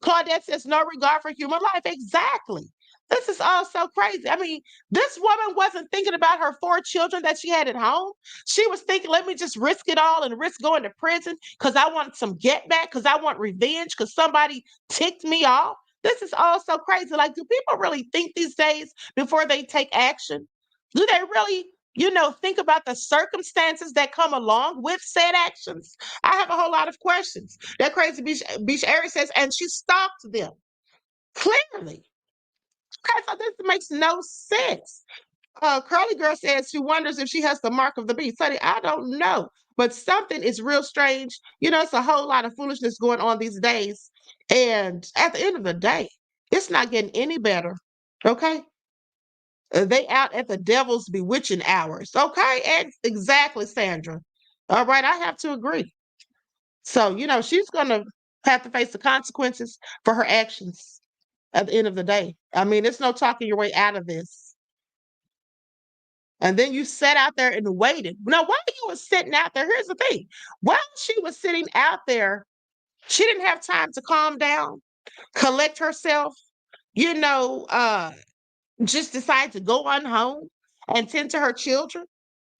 Claudette says no regard for human life. Exactly. This is all so crazy. I mean, this woman wasn't thinking about her 4 children that she had at home. She was thinking, let me just risk it all and risk going to prison because I want some get back, because I want revenge, because somebody ticked me off. This is all so crazy. Like, do people really think these days before they take action? Do they really, think about the circumstances that come along with said actions? I have a whole lot of questions. That crazy Beach Area says, and she stalked them. Clearly. Okay, so this makes no sense. Curly Girl says she wonders if she has the mark of the beast. Honey, I don't know. But something is real strange. It's a whole lot of foolishness going on these days. And at the end of the day, it's not getting any better. Okay? They out at the devil's bewitching hours. Okay? Exactly, Sandra. All right, I have to agree. So, she's going to have to face the consequences for her actions at the end of the day. I mean, it's no talking your way out of this. And then you sat out there and waited. Now, while you were sitting out there, here's the thing. While she was sitting out there, she didn't have time to calm down, collect herself, you know, just decide to go on home and tend to her children.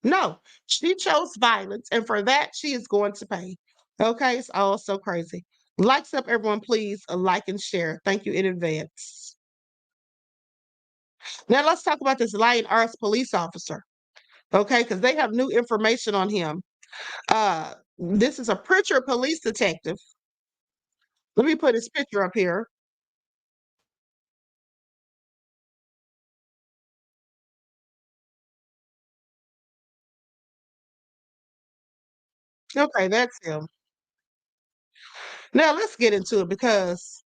No, she chose violence, and for that, she is going to pay. Okay, it's all so crazy. Likes up, everyone, please. Like and share. Thank you in advance. Now, let's talk about this Lying Arts police officer. Okay, because they have new information on him. This is a Pritchard police detective. Let me put his picture up here. Okay, that's him. Now let's get into it because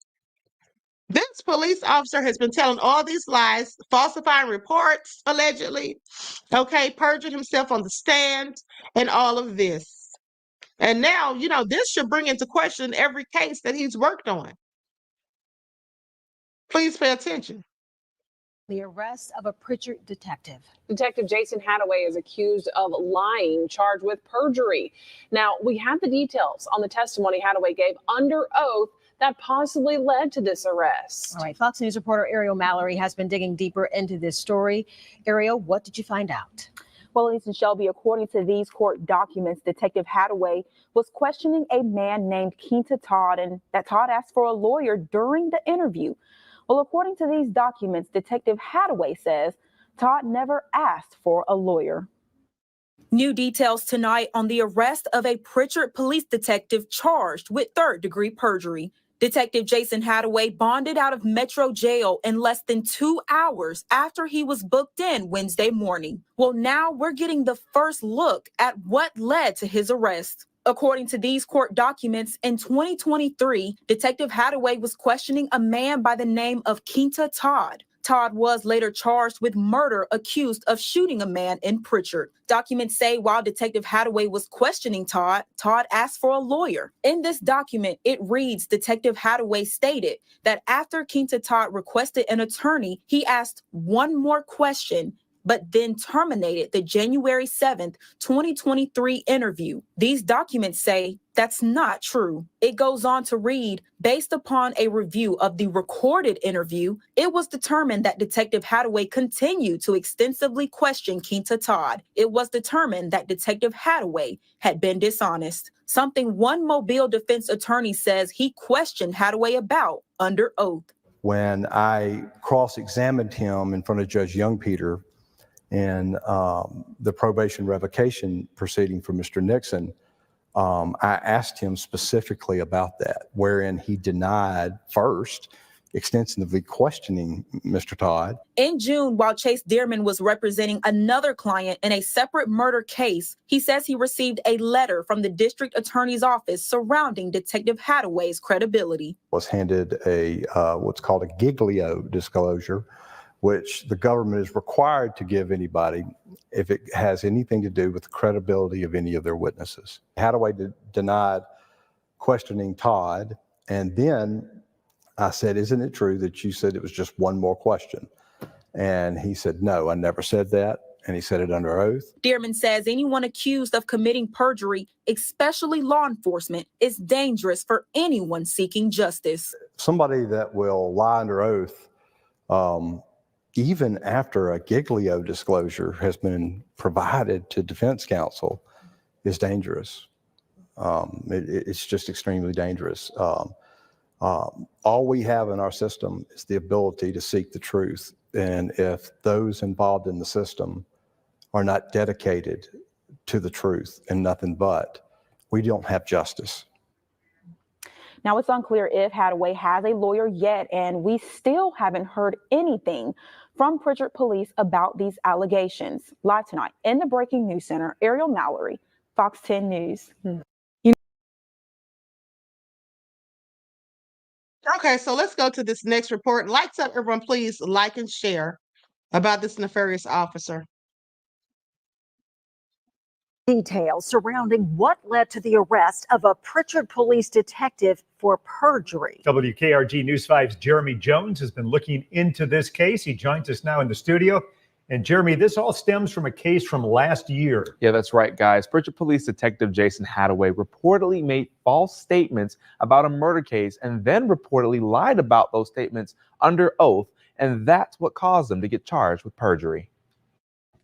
this police officer has been telling all these lies, falsifying reports, allegedly, okay, perjured himself on the stand, and all of this. And now, you know, this should bring into question every case that he's worked on. Please pay attention. The arrest of a Pritchard detective. Detective Jason Hadaway is accused of lying, charged with perjury. Now, we have the details on the testimony Hadaway gave under oath that possibly led to this arrest. All right, Fox News reporter Ariel Mallory has been digging deeper into this story. Ariel, what did you find out? Well, Elise and Shelby, according to these court documents, Detective Hadaway was questioning a man named Quinta Todd, and that Todd asked for a lawyer during the interview. Well, according to these documents, Detective Hadaway says Todd never asked for a lawyer. New details tonight on the arrest of a Pritchard police detective charged with third-degree perjury. Detective Jason Hadaway bonded out of Metro Jail in less than 2 hours after he was booked in Wednesday morning. Well, now we're getting the first look at what led to his arrest. According to these court documents, in 2023, Detective Hadaway was questioning a man by the name of Quinta Todd. Todd was later charged with murder, accused of shooting a man in Pritchard. Documents say while Detective Hadaway was questioning Todd, Todd asked for a lawyer. In this document, it reads Detective Hadaway stated that after Quinta Todd requested an attorney, he asked one more question, but then terminated the January 7th, 2023 interview. These documents say that's not true. It goes on to read, based upon a review of the recorded interview, it was determined that Detective Hadaway continued to extensively question Quinta Todd. It was determined that Detective Hadaway had been dishonest, something one Mobile defense attorney says he questioned Hadaway about under oath. When I cross-examined him in front of Judge Young-Peter, in the probation revocation proceeding for Mr. Nixon, I asked him specifically about that, wherein he denied first extensively questioning Mr. Todd. In June, while Chase Dearman was representing another client in a separate murder case, he says he received a letter from the district attorney's office surrounding Detective Hadaway's credibility. Was handed a what's called a giglio disclosure, which the government is required to give anybody if it has anything to do with the credibility of any of their witnesses. Hadaway denied questioning Todd, and then I said, isn't it true that you said it was just one more question? And he said, no, I never said that, and he said it under oath. Dearman says anyone accused of committing perjury, especially law enforcement, is dangerous for anyone seeking justice. Somebody that will lie under oath, even after a giglio disclosure has been provided to defense counsel, is dangerous. It's just extremely dangerous. All we have in our system is the ability to seek the truth. And if those involved in the system are not dedicated to the truth and nothing but, we don't have justice. Now, it's unclear if Hadaway has a lawyer yet, and we still haven't heard anything from Pritchard Police about these allegations. Live tonight in the Breaking News Center, Ariel Mallory, Fox 10 News. Okay, so let's go to this next report. Lights up, everyone, please like and share about this nefarious officer. Details surrounding what led to the arrest of a Pritchard police detective for perjury. WKRG News 5's Jeremy Jones has been looking into this case. He joins us now in the studio. And Jeremy, this all stems from a case from last year. Yeah, that's right, guys. Pritchard Police Detective Jason Hadaway reportedly made false statements about a murder case and then reportedly lied about those statements under oath, and that's what caused him to get charged with perjury.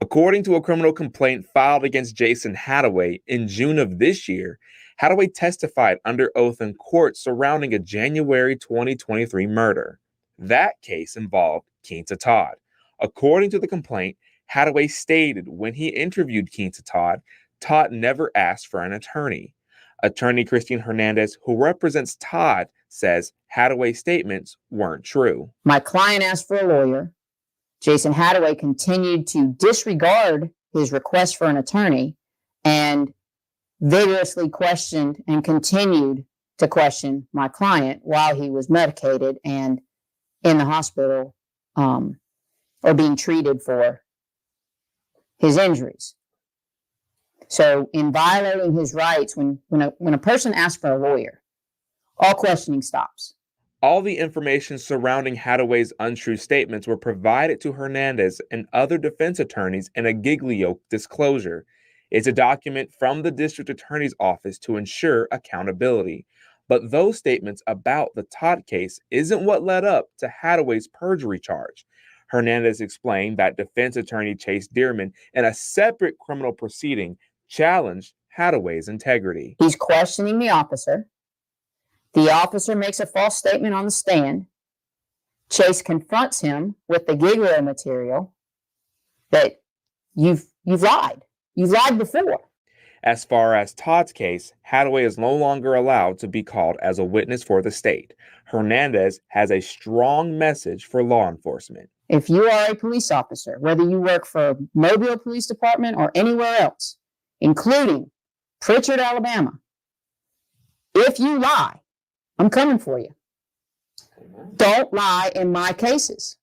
According to a criminal complaint filed against Jason Hadaway in June of this year, Hadaway testified under oath in court surrounding a January 2023 murder. That case involved Quinta Todd. According to the complaint, Hadaway stated when he interviewed Quinta Todd, Todd never asked for an attorney. Attorney Christine Hernandez, who represents Todd, says Hadaway's statements weren't true. My client asked for a lawyer. Jason Hadaway continued to disregard his request for an attorney and vigorously questioned and continued to question my client while he was medicated and in the hospital or being treated for his injuries. So in violating his rights, when a person asks for a lawyer, all questioning stops. All the information surrounding Hadaway's untrue statements were provided to Hernandez and other defense attorneys in a Giglio disclosure. It's a document from the district attorney's office to ensure accountability. But those statements about the Todd case isn't what led up to Hadaway's perjury charge. Hernandez explained that defense attorney Chase Dearman, in a separate criminal proceeding, challenged Hadaway's integrity. He's questioning the officer. The officer makes a false statement on the stand. Chase confronts him with the Giglio material that you've lied. You've lied before. As far as Todd's case, Hadaway is no longer allowed to be called as a witness for the state. Hernandez has a strong message for law enforcement. If you are a police officer, whether you work for Mobile Police Department or anywhere else, including Pritchard, Alabama, if you lie, I'm coming for you. Don't lie in my cases.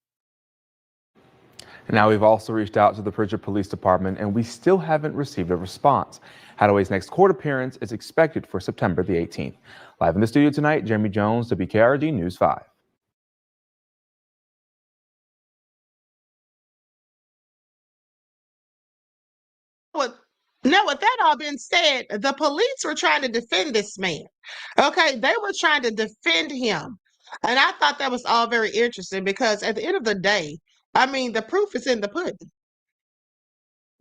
Now, we've also reached out to the Pritchard Police Department, and we still haven't received a response. Hadaway's next court appearance is expected for September the 18th. Live in the studio tonight, Jeremy Jones, WKRG News 5. Now, with that all being said, the police were trying to defend this man. Okay, they were trying to defend him. And I thought that was all very interesting because at the end of the day, I mean, the proof is in the pudding.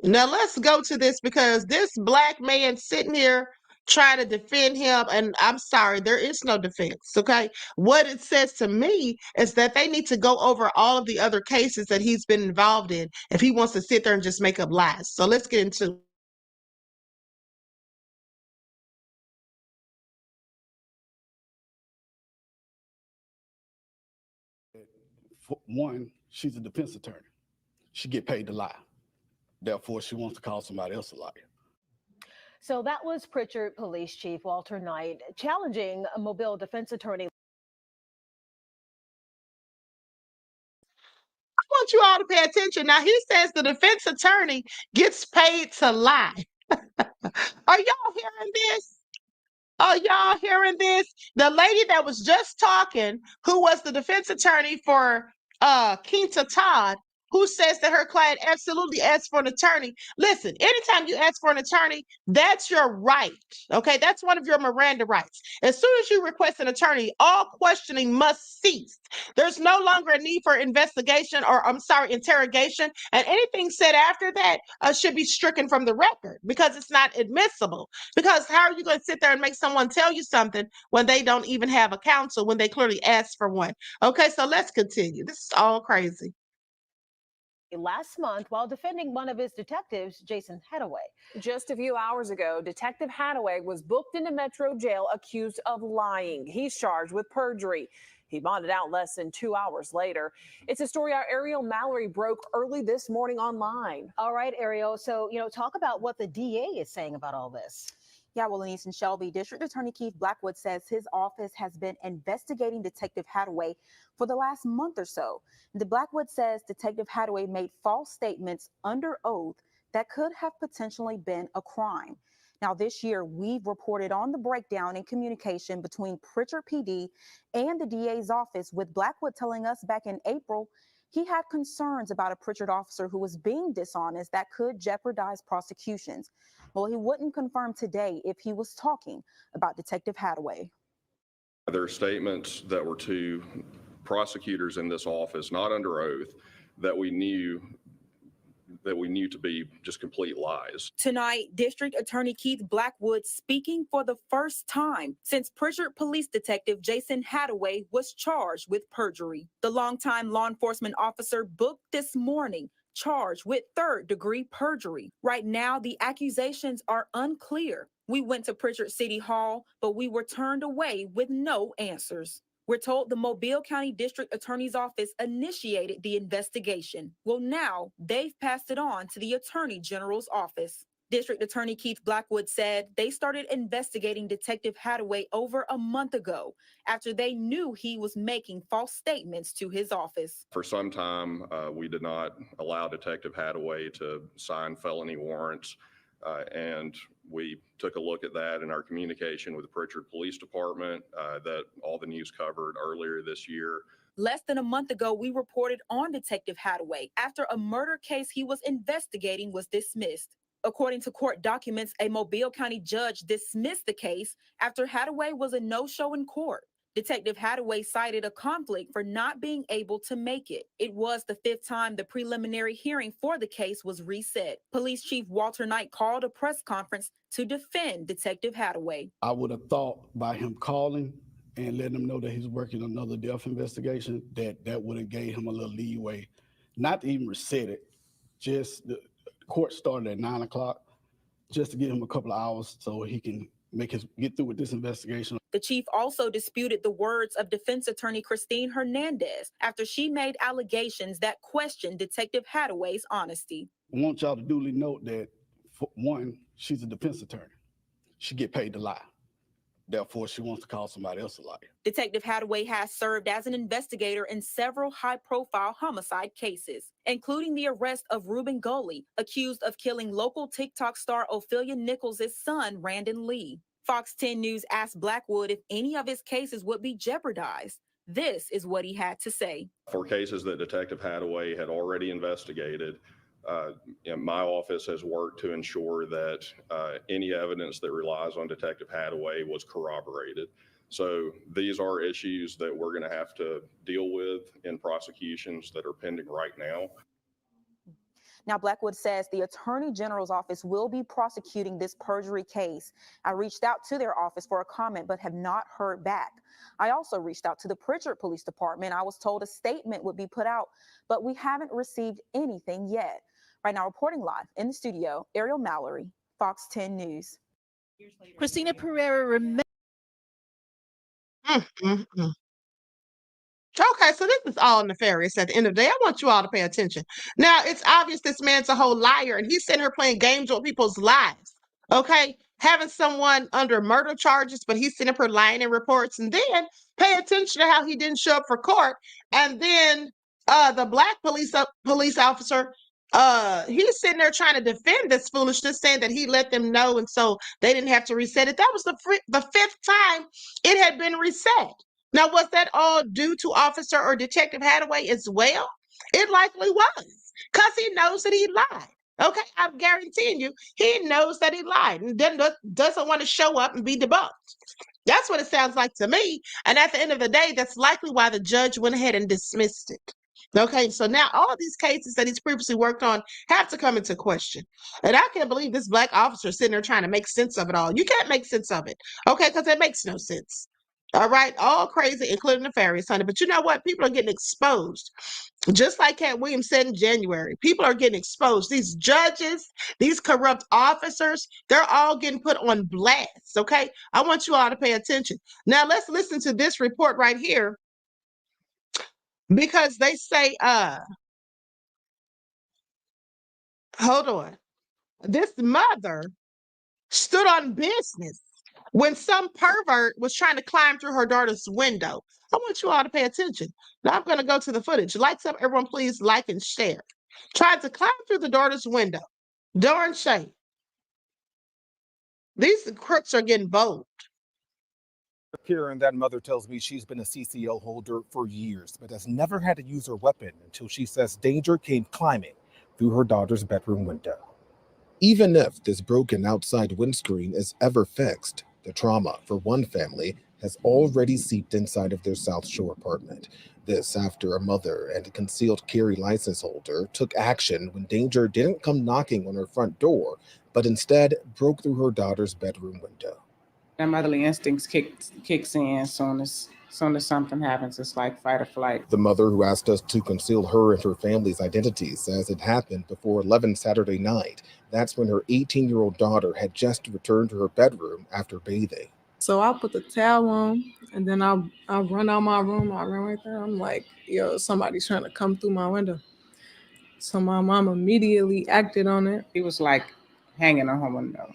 Now, let's go to this because this black man sitting here trying to defend him, and I'm sorry, there is no defense, okay? What it says to me is that they need to go over all of the other cases that he's been involved in if he wants to sit there and just make up lies. So let's get into One, she's a defense attorney. She get paid to lie. Therefore, she wants to call somebody else a liar. So that was Pritchard Police Chief Walter Knight challenging a Mobile defense attorney. I want you all to pay attention. Now, he says the defense attorney gets paid to lie. Are y'all hearing this? Are y'all hearing this? The lady that was just talking, who was the defense attorney for Quinta Todd, who says that her client absolutely asked for an attorney. Listen, anytime you ask for an attorney, that's your right. Okay, that's one of your Miranda rights. As soon as you request an attorney, all questioning must cease. There's no longer a need for investigation or, interrogation. And anything said after that should be stricken from the record because it's not admissible. Because how are you going to sit there and make someone tell you something when they don't even have a counsel, when they clearly asked for one? Okay, so let's continue. This is all crazy. Last month while defending one of his detectives, Jason Hadaway. Just a few hours ago, Detective Hadaway was booked into Metro Jail accused of lying. He's charged with perjury. He bonded out less than 2 hours later. It's a story our Ariel Mallory broke early this morning online. All right, Ariel. So, talk about what the DA is saying about all this. Yeah, well, Denise and Shelby, District Attorney Keith Blackwood says his office has been investigating Detective Hadaway for the last month or so. The Blackwood says Detective Hadaway made false statements under oath that could have potentially been a crime. Now, this year, we've reported on the breakdown in communication between Pritchard PD and the DA's office, with Blackwood telling us back in April he had concerns about a Pritchard officer who was being dishonest that could jeopardize prosecutions. Well, he wouldn't confirm today if he was talking about Detective Hadaway. There are statements that were to prosecutors in this office, not under oath, that we knew to be just complete lies. Tonight, District Attorney Keith Blackwood speaking for the first time since Pritchard Police Detective Jason Hadaway was charged with perjury. The longtime law enforcement officer booked this morning, charged with third-degree perjury. Right now, the accusations are unclear. We went to Pritchard City Hall, but we were turned away with no answers. We're told the Mobile County District Attorney's Office initiated the investigation. Well, now they've passed it on to the Attorney General's office. District Attorney Keith Blackwood said they started investigating Detective Hadaway over a month ago after they knew he was making false statements to his office. For some time, we did not allow Detective Hadaway to sign felony warrants, and we took a look at that in our communication with the Pritchard Police Department that all the news covered earlier this year. Less than a month ago, we reported on Detective Hadaway after a murder case he was investigating was dismissed. According to court documents, a Mobile County judge dismissed the case after Hadaway was a no-show in court. Detective Hadaway cited a conflict for not being able to make it. It was the fifth time the preliminary hearing for the case was reset. Police Chief Walter Knight called a press conference to defend Detective Hadaway. I would have thought by him calling and letting him know that he's working another death investigation, that would have gave him a little leeway, not to even reset it. Just the court started at 9 o'clock, just to give him a couple of hours so he can get through with this investigation. The chief also disputed the words of defense attorney Christine Hernandez after she made allegations that questioned Detective Hadaway's honesty. I want y'all to duly note that, for one, she's a defense attorney. She get paid to lie. Therefore, she wants to call somebody else a liar. Detective Hadaway has served as an investigator in several high-profile homicide cases, including the arrest of Ruben Goley, accused of killing local TikTok star Ophelia Nichols' son, Randon Lee. Fox 10 News asked Blackwood if any of his cases would be jeopardized. This is what he had to say. For cases that Detective Hadaway had already investigated, my office has worked to ensure that any evidence that relies on Detective Hadaway was corroborated. So these are issues that we're going to have to deal with in prosecutions that are pending right now. Now, Blackwood says the Attorney General's office will be prosecuting this perjury case. I reached out to their office for a comment, but have not heard back. I also reached out to the Pritchard Police Department. I was told a statement would be put out, but we haven't received anything yet. Right now, reporting live in the studio, Ariel Mallory, Fox 10 News. Christina Pereira Okay, so this is all nefarious at the end of the day. I want you all to pay attention. Now, it's obvious this man's a whole liar, and he's sitting here playing games with people's lives. Okay, having someone under murder charges, but he's sitting up here lying in reports. And then pay attention to how he didn't show up for court. And then the black police officer, he's sitting there trying to defend this foolishness, saying that he let them know, and so they didn't have to reset it. That was the fifth time it had been reset. Now, was that all due to Officer or Detective Hadaway as well? It likely was, because he knows that he lied. Okay, I'm guaranteeing you, he knows that he lied and then doesn't want to show up and be debunked. That's what it sounds like to me. And at the end of the day, that's likely why the judge went ahead and dismissed it. Okay, so now all these cases that he's previously worked on have to come into question. And I can't believe this black officer is sitting there trying to make sense of it all. You can't make sense of it, okay, because it makes no sense. All right, all crazy, including nefarious, honey. But you know what? People are getting exposed. Just like Cat Williams said in January, people are getting exposed. These judges, these corrupt officers, they're all getting put on blast, okay? I want you all to pay attention. Now, let's listen to this report right here, because they say, hold on. This mother stood on business when some pervert was trying to climb through her daughter's window. I want you all to pay attention. Now I'm going to go to the footage. Lights up, everyone, please like and share. Tried to climb through the daughter's window. Darn shame. These crooks are getting bold. Here, and that mother tells me she's been a CCL holder for years, but has never had to use her weapon until she says danger came climbing through her daughter's bedroom window. Even if this broken outside windscreen is ever fixed, the trauma for one family has already seeped inside of their South Shore apartment. This after a mother and a concealed carry license holder took action when danger didn't come knocking on her front door, but instead broke through her daughter's bedroom window. That motherly instincts kicks in as soon as something happens. It's like fight or flight. The mother who asked us to conceal her and her family's identities says it happened before 11 Saturday night. That's when her 18-year-old daughter had just returned to her bedroom after bathing. So I put the towel on, and then I run out my room. I ran right there. I'm like, yo, somebody's trying to come through my window. So my mom immediately acted on it. He was like hanging on her window.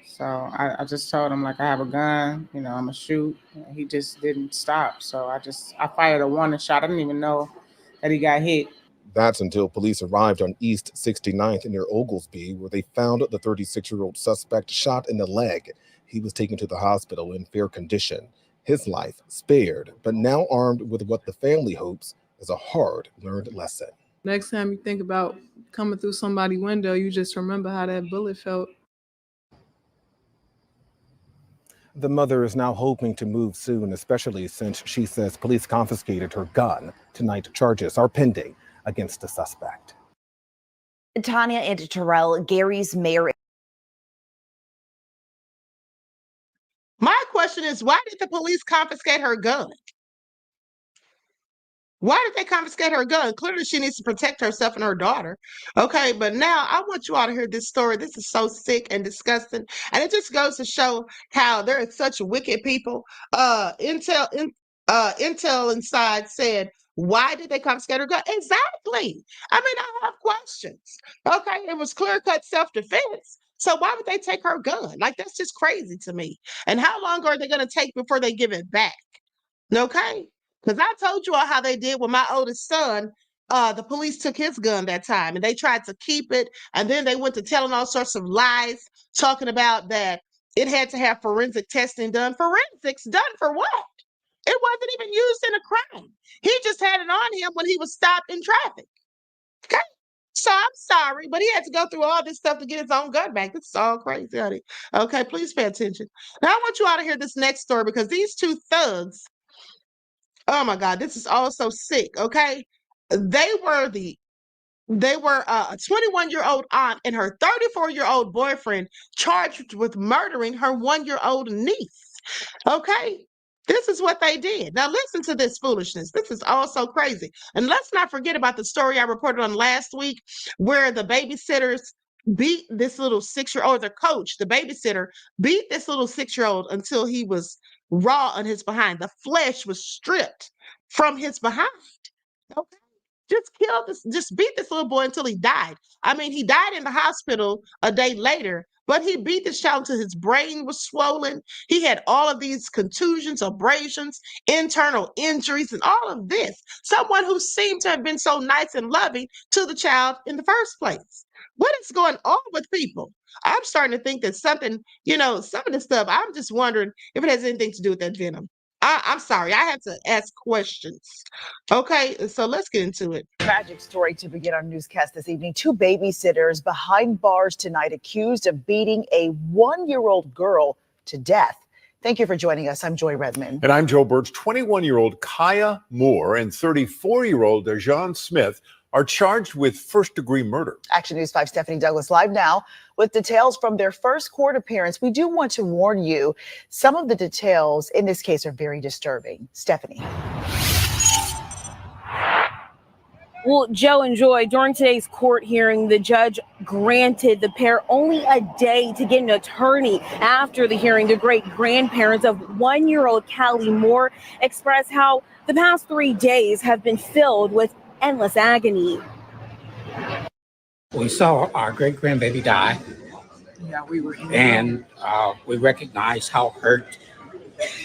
So I just told him, like, I have a gun, I'm gonna shoot. He just didn't stop. So I fired a warning shot. I didn't even know that he got hit. That's until police arrived on East 69th near Oglesby, where they found the 36-year-old suspect shot in the leg. He was taken to the hospital in fair condition. His life spared, but now armed with what the family hopes is a hard-learned lesson. Next time you think about coming through somebody's window, you just remember how that bullet felt. The mother is now hoping to move soon, especially since she says police confiscated her gun. Tonight, charges are pending against the suspect. Tanya and Terrell, Gary's mayor. My question is, why did the police confiscate her gun? Why did they confiscate her gun? Clearly, she needs to protect herself and her daughter. Okay, but now I want you all to hear this story. This is so sick and disgusting. And it just goes to show how there are such wicked people. Intel inside said, why did they confiscate her gun? Exactly. I mean, I have questions. Okay, it was clear-cut self-defense. So why would they take her gun? Like, that's just crazy to me. And how long are they going to take before they give it back? Okay? Because I told you all how they did with my oldest son. The police took his gun that time and they tried to keep it. And then they went to telling all sorts of lies, talking about that it had to have forensic testing done. Forensics done for what? It wasn't even used in a crime. He just had it on him when he was stopped in traffic. Okay? So I'm sorry, but he had to go through all this stuff to get his own gun back. This is all crazy, honey. Okay, please pay attention. Now I want you all to hear this next story because these two thugs, oh my God, this is all so sick, okay? They were a 21-year-old aunt and her 34-year-old boyfriend charged with murdering her 1-year-old niece, okay? This is what they did. Now listen to this foolishness. This is all so crazy. And let's not forget about the story I reported on last week where the babysitters beat this little 6-year-old, the coach, the babysitter, beat this little 6-year-old until he was raw on his behind. The flesh was stripped from his behind. Okay. Just beat this little boy until he died. I mean, he died in the hospital a day later, but he beat this child until his brain was swollen. He had all of these contusions, abrasions, internal injuries, and all of this. Someone who seemed to have been so nice and loving to the child in the first place. What is going on with people? I'm starting to think that something, some of this stuff, I'm just wondering if it has anything to do with that venom. I'm sorry, I have to ask questions. Okay, so let's get into it. Tragic story to begin our newscast this evening. 2 babysitters behind bars tonight accused of beating a 1-year-old girl to death. Thank you for joining us. I'm Joy Redmond. And I'm Joe Birch. 21-year-old Kaya Moore and 34-year-old Dejan Smith are charged with first-degree murder. Action News 5 Stephanie Douglas live now with details from their first court appearance. We do want to warn you, some of the details in this case are very disturbing. Stephanie. Well, Joe and Joy, during today's court hearing, the judge granted the pair only a day to get an attorney. After the hearing, the great-grandparents of 1-year-old Callie Moore expressed how the past 3 days have been filled with endless agony. We saw our great-grandbaby die. Yeah, we were here. And we recognized how hurt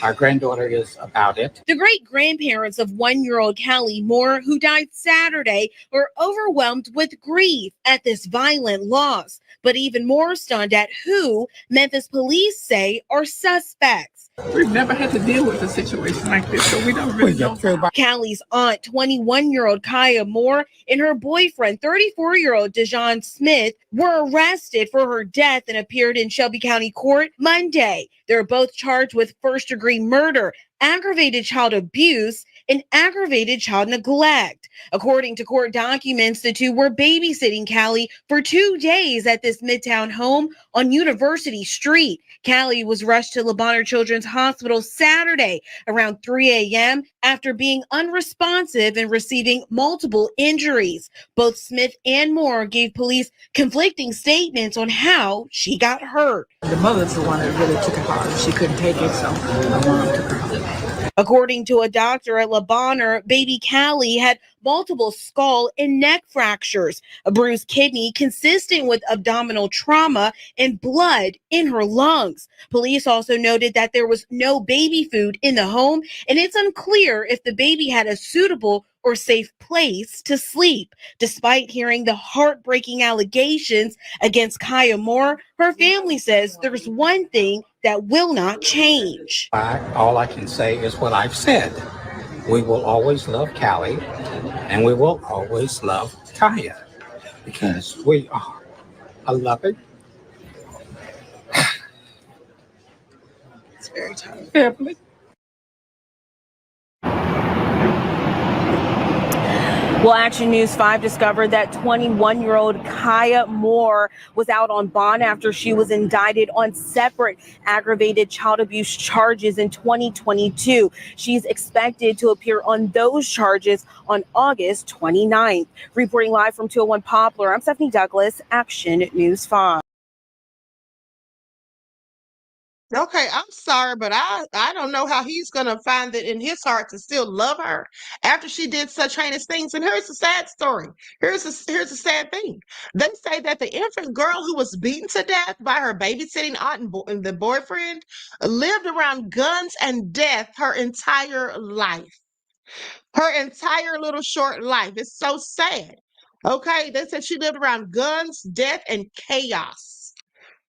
Our granddaughter is about it. The great-grandparents of 1-year-old Callie Moore, who died Saturday, were overwhelmed with grief at this violent loss, but even more stunned at who Memphis police say are suspects. We've never had to deal with a situation like this, so we don't really know. Callie's aunt, 21-year-old Kaya Moore, and her boyfriend, 34-year-old Dejon Smith, were arrested for her death and appeared in Shelby County Court Monday. They're both charged with first-degree murder, aggravated child abuse, and aggravated child neglect. According to court documents, the two were babysitting Callie for 2 days at this Midtown home on University Street. Callie was rushed to Le Bonheur Children's Hospital Saturday around 3 a.m. after being unresponsive and receiving multiple injuries. Both Smith and Moore gave police conflicting statements on how she got hurt. The mother's the one that really took it hard. She couldn't take it, so my mom took her home. According to a doctor at Le Bonheur, baby Callie had multiple skull and neck fractures, a bruised kidney consistent with abdominal trauma, and blood in her lungs. Police also noted that there was no baby food in the home, and it's unclear if the baby had a suitable or safe place to sleep. Despite hearing the heartbreaking allegations against Kaya Moore, her family says there's one thing that will not change. All I can say is what I've said. We will always love Callie, and we will always love Kaya, because we are a loving, It's very tough. family. Well, Action News 5 discovered that 21-year-old Kaya Moore was out on bond after she was indicted on separate aggravated child abuse charges in 2022. She's expected to appear on those charges on August 29th. Reporting live from 201 Poplar, I'm Stephanie Douglas, Action News 5. Okay, I'm sorry, but I don't know how he's going to find it in his heart to still love her after she did such heinous things. And here's the sad story. Here's the sad thing. They say that the infant girl who was beaten to death by her babysitting aunt and the boyfriend lived around guns and death her entire life. Her entire little short life. It's so sad. Okay, they said she lived around guns, death, and chaos.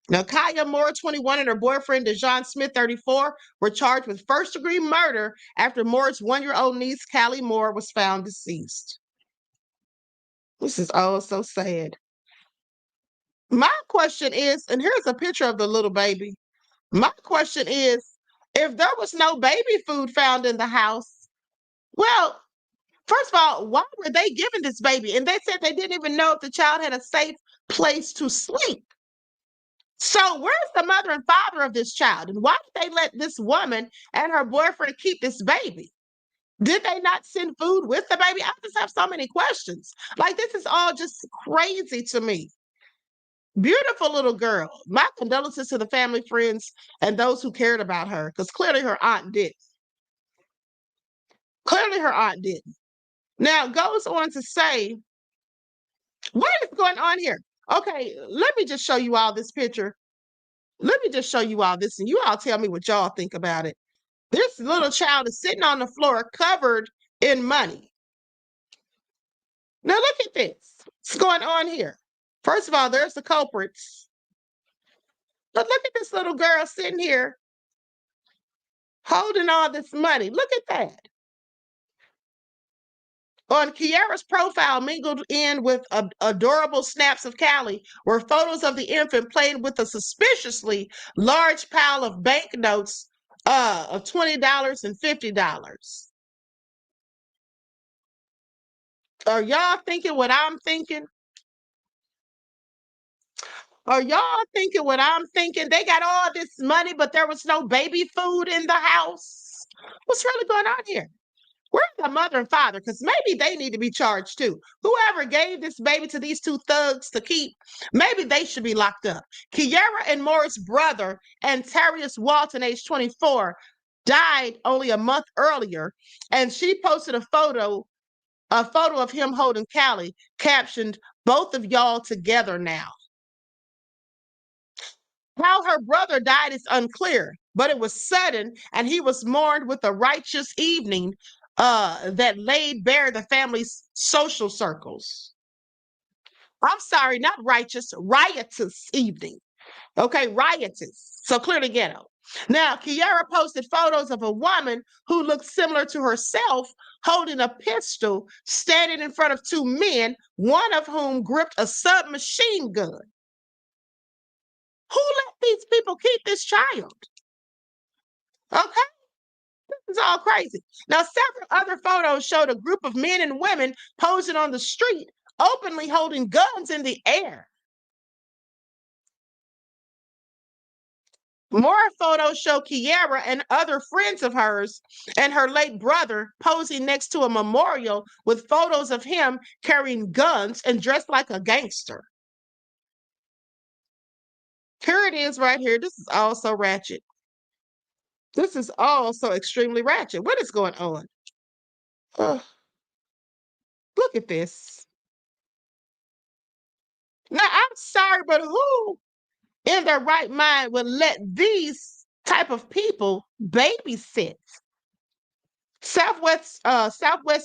Now, Kaya Moore, 21, and her boyfriend, Dejon Smith, 34, were charged with first-degree murder after Moore's 1-year-old niece, Callie Moore, was found deceased. This is so sad. My question is, and here's a picture of the little baby. My question is, if there was no baby food found in the house, well, first of all, why were they giving this baby? And they said they didn't even know if the child had a safe place to sleep. So where's the mother and father of this child? And why did they let this woman and her boyfriend keep this baby? Did they not send food with the baby? I just have so many questions. Like, this is all just crazy to me. Beautiful little girl. My condolences to the family, friends, and those who cared about her, because clearly her aunt didn't. Clearly her aunt didn't. Now, it goes on to say, what is going on here? Okay, let me just show you all this picture. Let me just show you all this, and you all tell me what y'all think about it. This little child is sitting on the floor covered in money. Now look at this. What's going on here? First of all, there's the culprits. But look at this little girl sitting here holding all this money. Look at that. On Kiara's profile, mingled in with adorable snaps of Callie, were photos of the infant playing with a suspiciously large pile of banknotes of $20 and $50. Are y'all thinking what I'm thinking? Are y'all thinking what I'm thinking? They got all this money, but there was no baby food in the house. What's really going on here? Where's the mother and father? Because maybe they need to be charged too. Whoever gave this baby to these two thugs to keep, maybe they should be locked up. Kiara and Morris' brother, Antarius Walton, age 24, died only a month earlier, and she posted a photo of him holding Callie, captioned, "Both of y'all together now." How her brother died is unclear, but it was sudden, and he was mourned with a righteous evening that laid bare the family's social circles. I'm sorry, not righteous, riotous evening. Okay, riotous. So clearly ghetto. Now, Kiara posted photos of a woman who looked similar to herself holding a pistol, standing in front of two men, one of whom gripped a submachine gun. Who let these people keep this child? Okay, it's all crazy. Now, several other photos showed a group of men and women posing on the street, openly holding guns in the air. More photos show Kiara and other friends of hers and her late brother posing next to a memorial with photos of him carrying guns and dressed like a gangster. Here it is right here. This is all so ratchet. This is all so extremely ratchet. What is going on? Look at this. Now, I'm sorry, but who in their right mind would let these type of people babysit? Southwest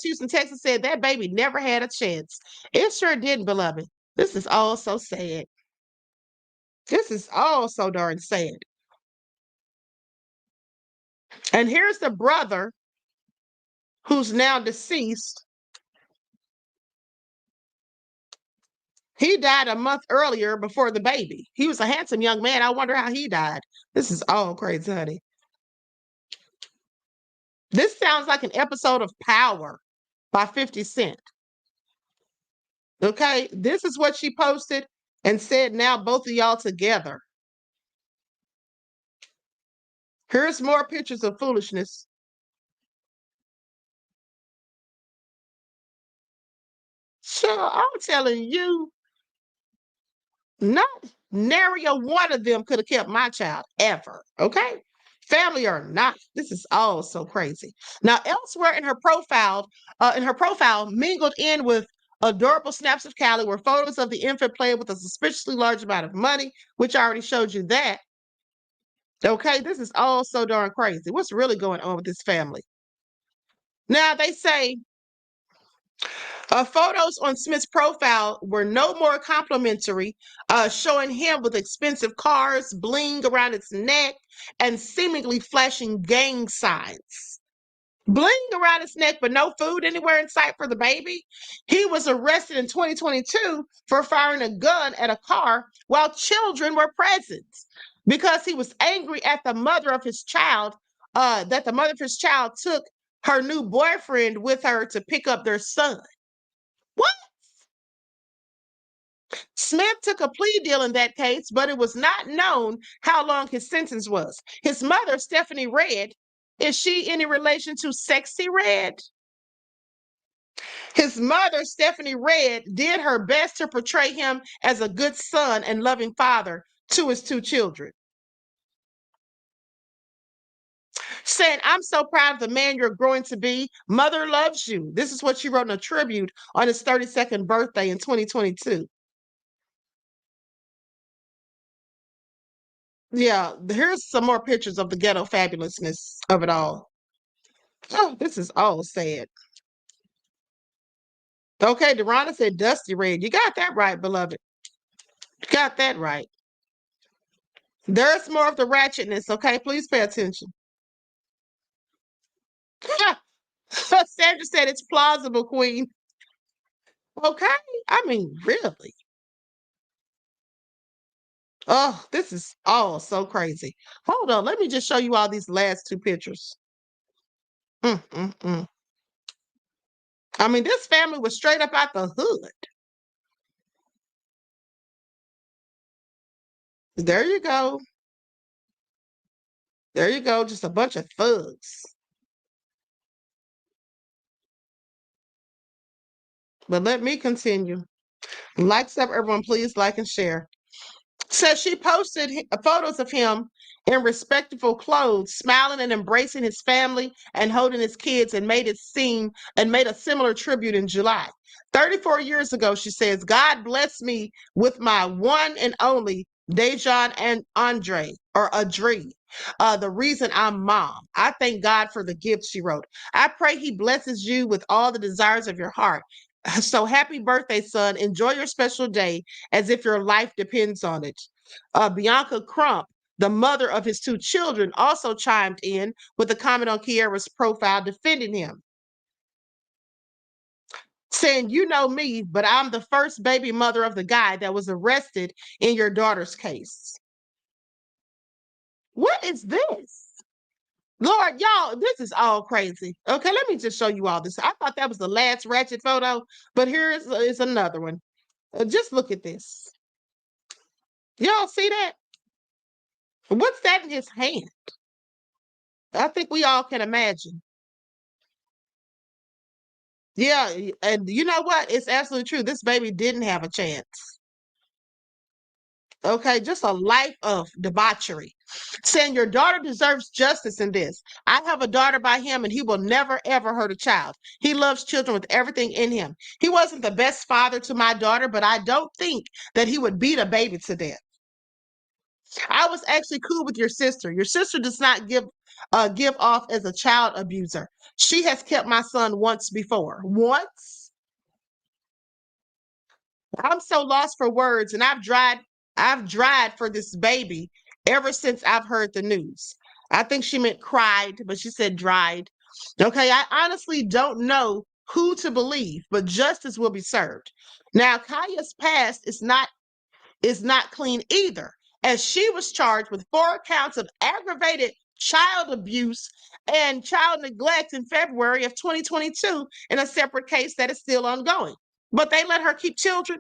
Houston, Texas said that baby never had a chance. It sure didn't, beloved. This is all so sad. This is all so darn sad. And here's the brother who's now deceased. He died a month earlier before the baby. He was a handsome young man. I wonder how he died. This is all crazy, honey. This sounds like an episode of Power by 50 Cent. Okay, this is what she posted and said, now both of y'all together. Here's more pictures of foolishness. So I'm telling you, not nary a one of them could have kept my child ever. Okay, family or not, this is all so crazy. Now, elsewhere in her profile, mingled in with adorable snaps of Callie were photos of the infant playing with a suspiciously large amount of money, which I already showed you that. Okay, this is all so darn crazy. What's really going on with this family? Now, they say photos on Smith's profile were no more complimentary, showing him with expensive cars, bling around his neck, and seemingly flashing gang signs. Bling around his neck, but no food anywhere in sight for the baby. He was arrested in 2022 for firing a gun at a car while children were present because he was angry at the mother of his child, that the mother of his child took her new boyfriend with her to pick up their son. What? Smith took a plea deal in that case, but it was not known how long his sentence was. His mother, Stephanie Red, is she any relation to Sexy Red? His mother, Stephanie Red, did her best to portray him as a good son and loving father to his two children. Saying, I'm so proud of the man you're growing to be. Mother loves you. This is what she wrote in a tribute on his 32nd birthday in 2022. Yeah, here's some more pictures of the ghetto fabulousness of it all. Oh, this is all sad. Okay, Deronda said Dusty Red. You got that right, beloved. You got that right. There's more of the ratchetness, okay? Please pay attention. Sandra said it's plausible, Queen. Okay, I mean, really. Oh, this is all so crazy. Hold on, let me just show you all these last two pictures. I mean, this family was straight up out the hood. There you go. There you go, just a bunch of thugs. But let me continue. Likes up, everyone, please like and share. So she posted photos of him in respectful clothes, smiling and embracing his family and holding his kids, and made a similar tribute in July. 34 years ago, she says, God bless me with my one and only. Dejan and Andre, or Adri. The reason I'm mom. I thank God for the gift, she wrote. I pray he blesses you with all the desires of your heart. So happy birthday, son. Enjoy your special day as if your life depends on it. Bianca Crump, the mother of his two children, also chimed in with a comment on Kiara's profile defending him, saying, you know me, but I'm the first baby mother of the guy that was arrested in your daughter's case. What is this? Lord, y'all, this is all crazy. Okay, let me just show you all this. I thought that was the last ratchet photo, but here is another one. Just look at this. Y'all see that? What's that in his hand? I think we all can imagine. Yeah, and you know what? It's absolutely true. This baby didn't have a chance. Okay, just a life of debauchery. Saying your daughter deserves justice in this. I have a daughter by him and he will never ever hurt a child. He loves children with everything in him. He wasn't the best father to my daughter, but I don't think that he would beat a baby to death. I was actually cool with your sister. Your sister does not give off as a child abuser. She has kept my son once before. Once? I'm so lost for words, and I've dried for this baby ever since I've heard the news. I think she meant cried, but she said dried. Okay, I honestly don't know who to believe, but justice will be served. Now, Kaya's past is not clean either, as she was charged with 4 counts of aggravated child abuse and child neglect in February of 2022 in a separate case that is still ongoing. But they let her keep children.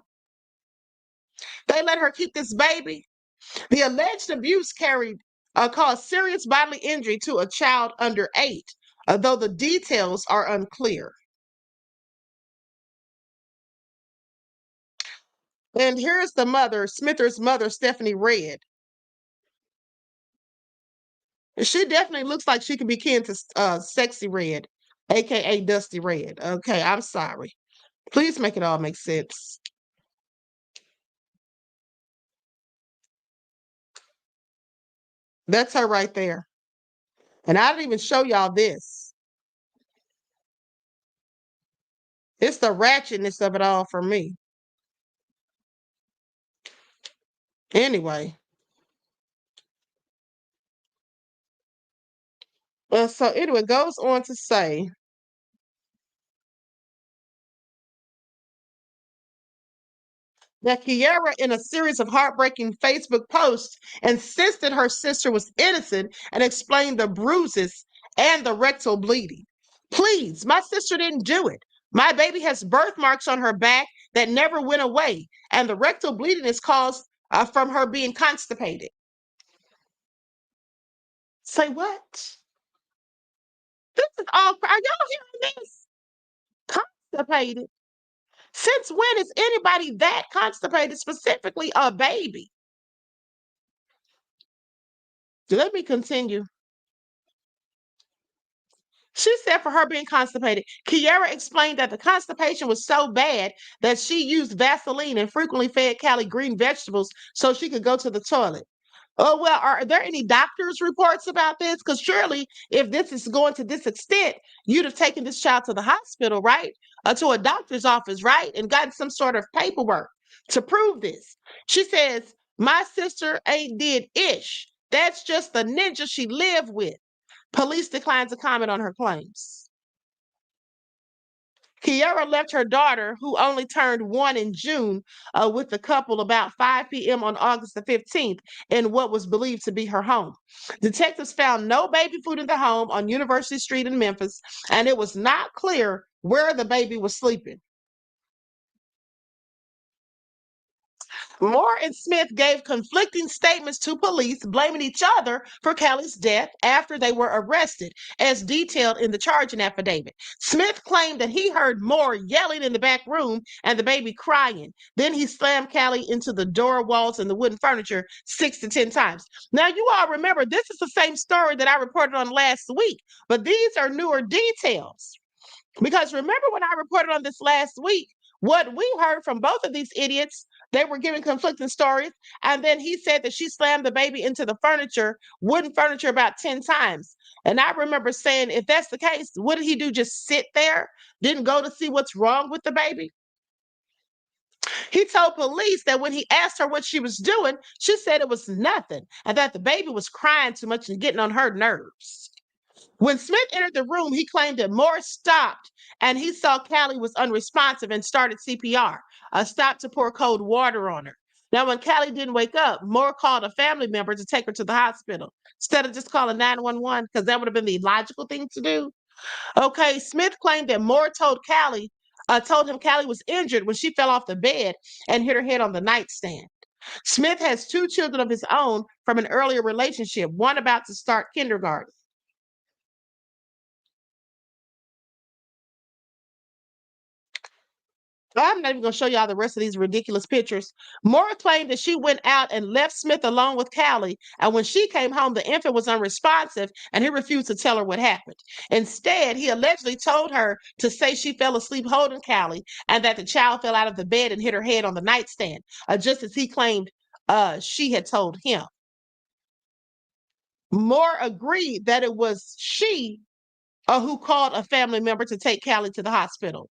They let her keep this baby. The alleged abuse caused serious bodily injury to a child under 8, though the details are unclear. And here's the mother, Smither's mother, Stephanie Red. She definitely looks like she could be kin to Sexy Red, aka Dusty Red. Okay, I'm sorry. Please make it all make sense. That's her right there. And I didn't even show y'all this. It's the ratchetness of it all for me. Anyway. So anyway, it goes on to say, that Kiara, in a series of heartbreaking Facebook posts, insisted her sister was innocent and explained the bruises and the rectal bleeding. Please, my sister didn't do it. My baby has birthmarks on her back that never went away, and the rectal bleeding is caused from her being constipated. Say what? This is all. Are y'all hearing this? Constipated. Since when is anybody that constipated, specifically a baby? Let me continue. She said for her being constipated, Kiara explained that the constipation was so bad that she used Vaseline and frequently fed Callie green vegetables so she could go to the toilet. Oh, well, are there any doctor's reports about this? Because surely if this is going to this extent, you'd have taken this child to the hospital, right? To a doctor's office, right? And gotten some sort of paperwork to prove this. She says, my sister ain't did ish. That's just the ninja she lived with. Police declined to comment on her claims. Kiara left her daughter, who only turned 1 in June, with the couple about 5 p.m. on August the 15th in what was believed to be her home. Detectives found no baby food in the home on University Street in Memphis, and it was not clear where the baby was sleeping. Moore and Smith gave conflicting statements to police, blaming each other for Callie's death after they were arrested, as detailed in the charging affidavit. Smith claimed that he heard Moore yelling in the back room and the baby crying. Then he slammed Callie into the door walls and the wooden furniture 6 to 10 times. Now, you all remember, this is the same story that I reported on last week, but these are newer details. Because remember when I reported on this last week, what we heard from both of these idiots They were giving conflicting stories. And then he said that she slammed the baby into the furniture, wooden furniture, about 10 times. And I remember saying, if that's the case, what did he do? Just sit there? Didn't go to see what's wrong with the baby? He told police that when he asked her what she was doing, she said it was nothing and that the baby was crying too much and getting on her nerves. When Smith entered the room, he claimed that Moore stopped and he saw Callie was unresponsive and started CPR, a stop to pour cold water on her. Now, when Callie didn't wake up, Moore called a family member to take her to the hospital instead of just calling 911, because that would have been the logical thing to do. Okay, Smith claimed that Moore told him Callie was injured when she fell off the bed and hit her head on the nightstand. Smith has 2 children of his own from an earlier relationship, one about to start kindergarten. I'm not even going to show y'all the rest of these ridiculous pictures. Moore claimed that she went out and left Smith alone with Callie, and when she came home, the infant was unresponsive, and he refused to tell her what happened. Instead, he allegedly told her to say she fell asleep holding Callie, and that the child fell out of the bed and hit her head on the nightstand, just as he claimed she had told him. Moore agreed that it was she who called a family member to take Callie to the hospital.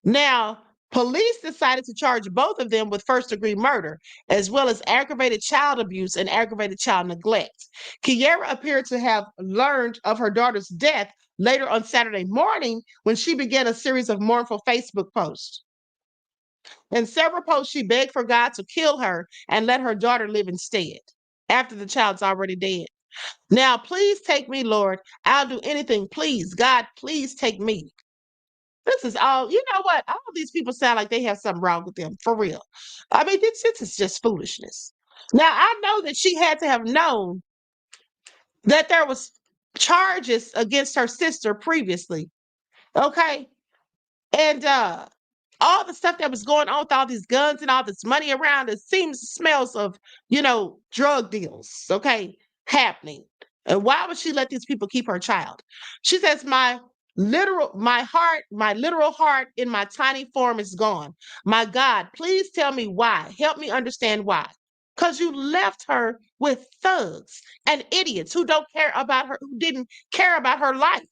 Now, police decided to charge both of them with first-degree murder, as well as aggravated child abuse and aggravated child neglect. Kiera appeared to have learned of her daughter's death later on Saturday morning when she began a series of mournful Facebook posts. In several posts, she begged for God to kill her and let her daughter live instead, after the child's already dead. Now, please take me, Lord. I'll do anything. Please, God, please take me. This is all, you know what? All of these people sound like they have something wrong with them, for real. I mean, this is just foolishness. Now, I know that she had to have known that there was charges against her sister previously, okay? And all the stuff that was going on with all these guns and all this money around, it smells of, drug deals, okay, happening. And why would she let these people keep her child? She says, my literal heart in my tiny form is gone. My God, please tell me why. Help me understand why. Because you left her with thugs and idiots who didn't care about her life.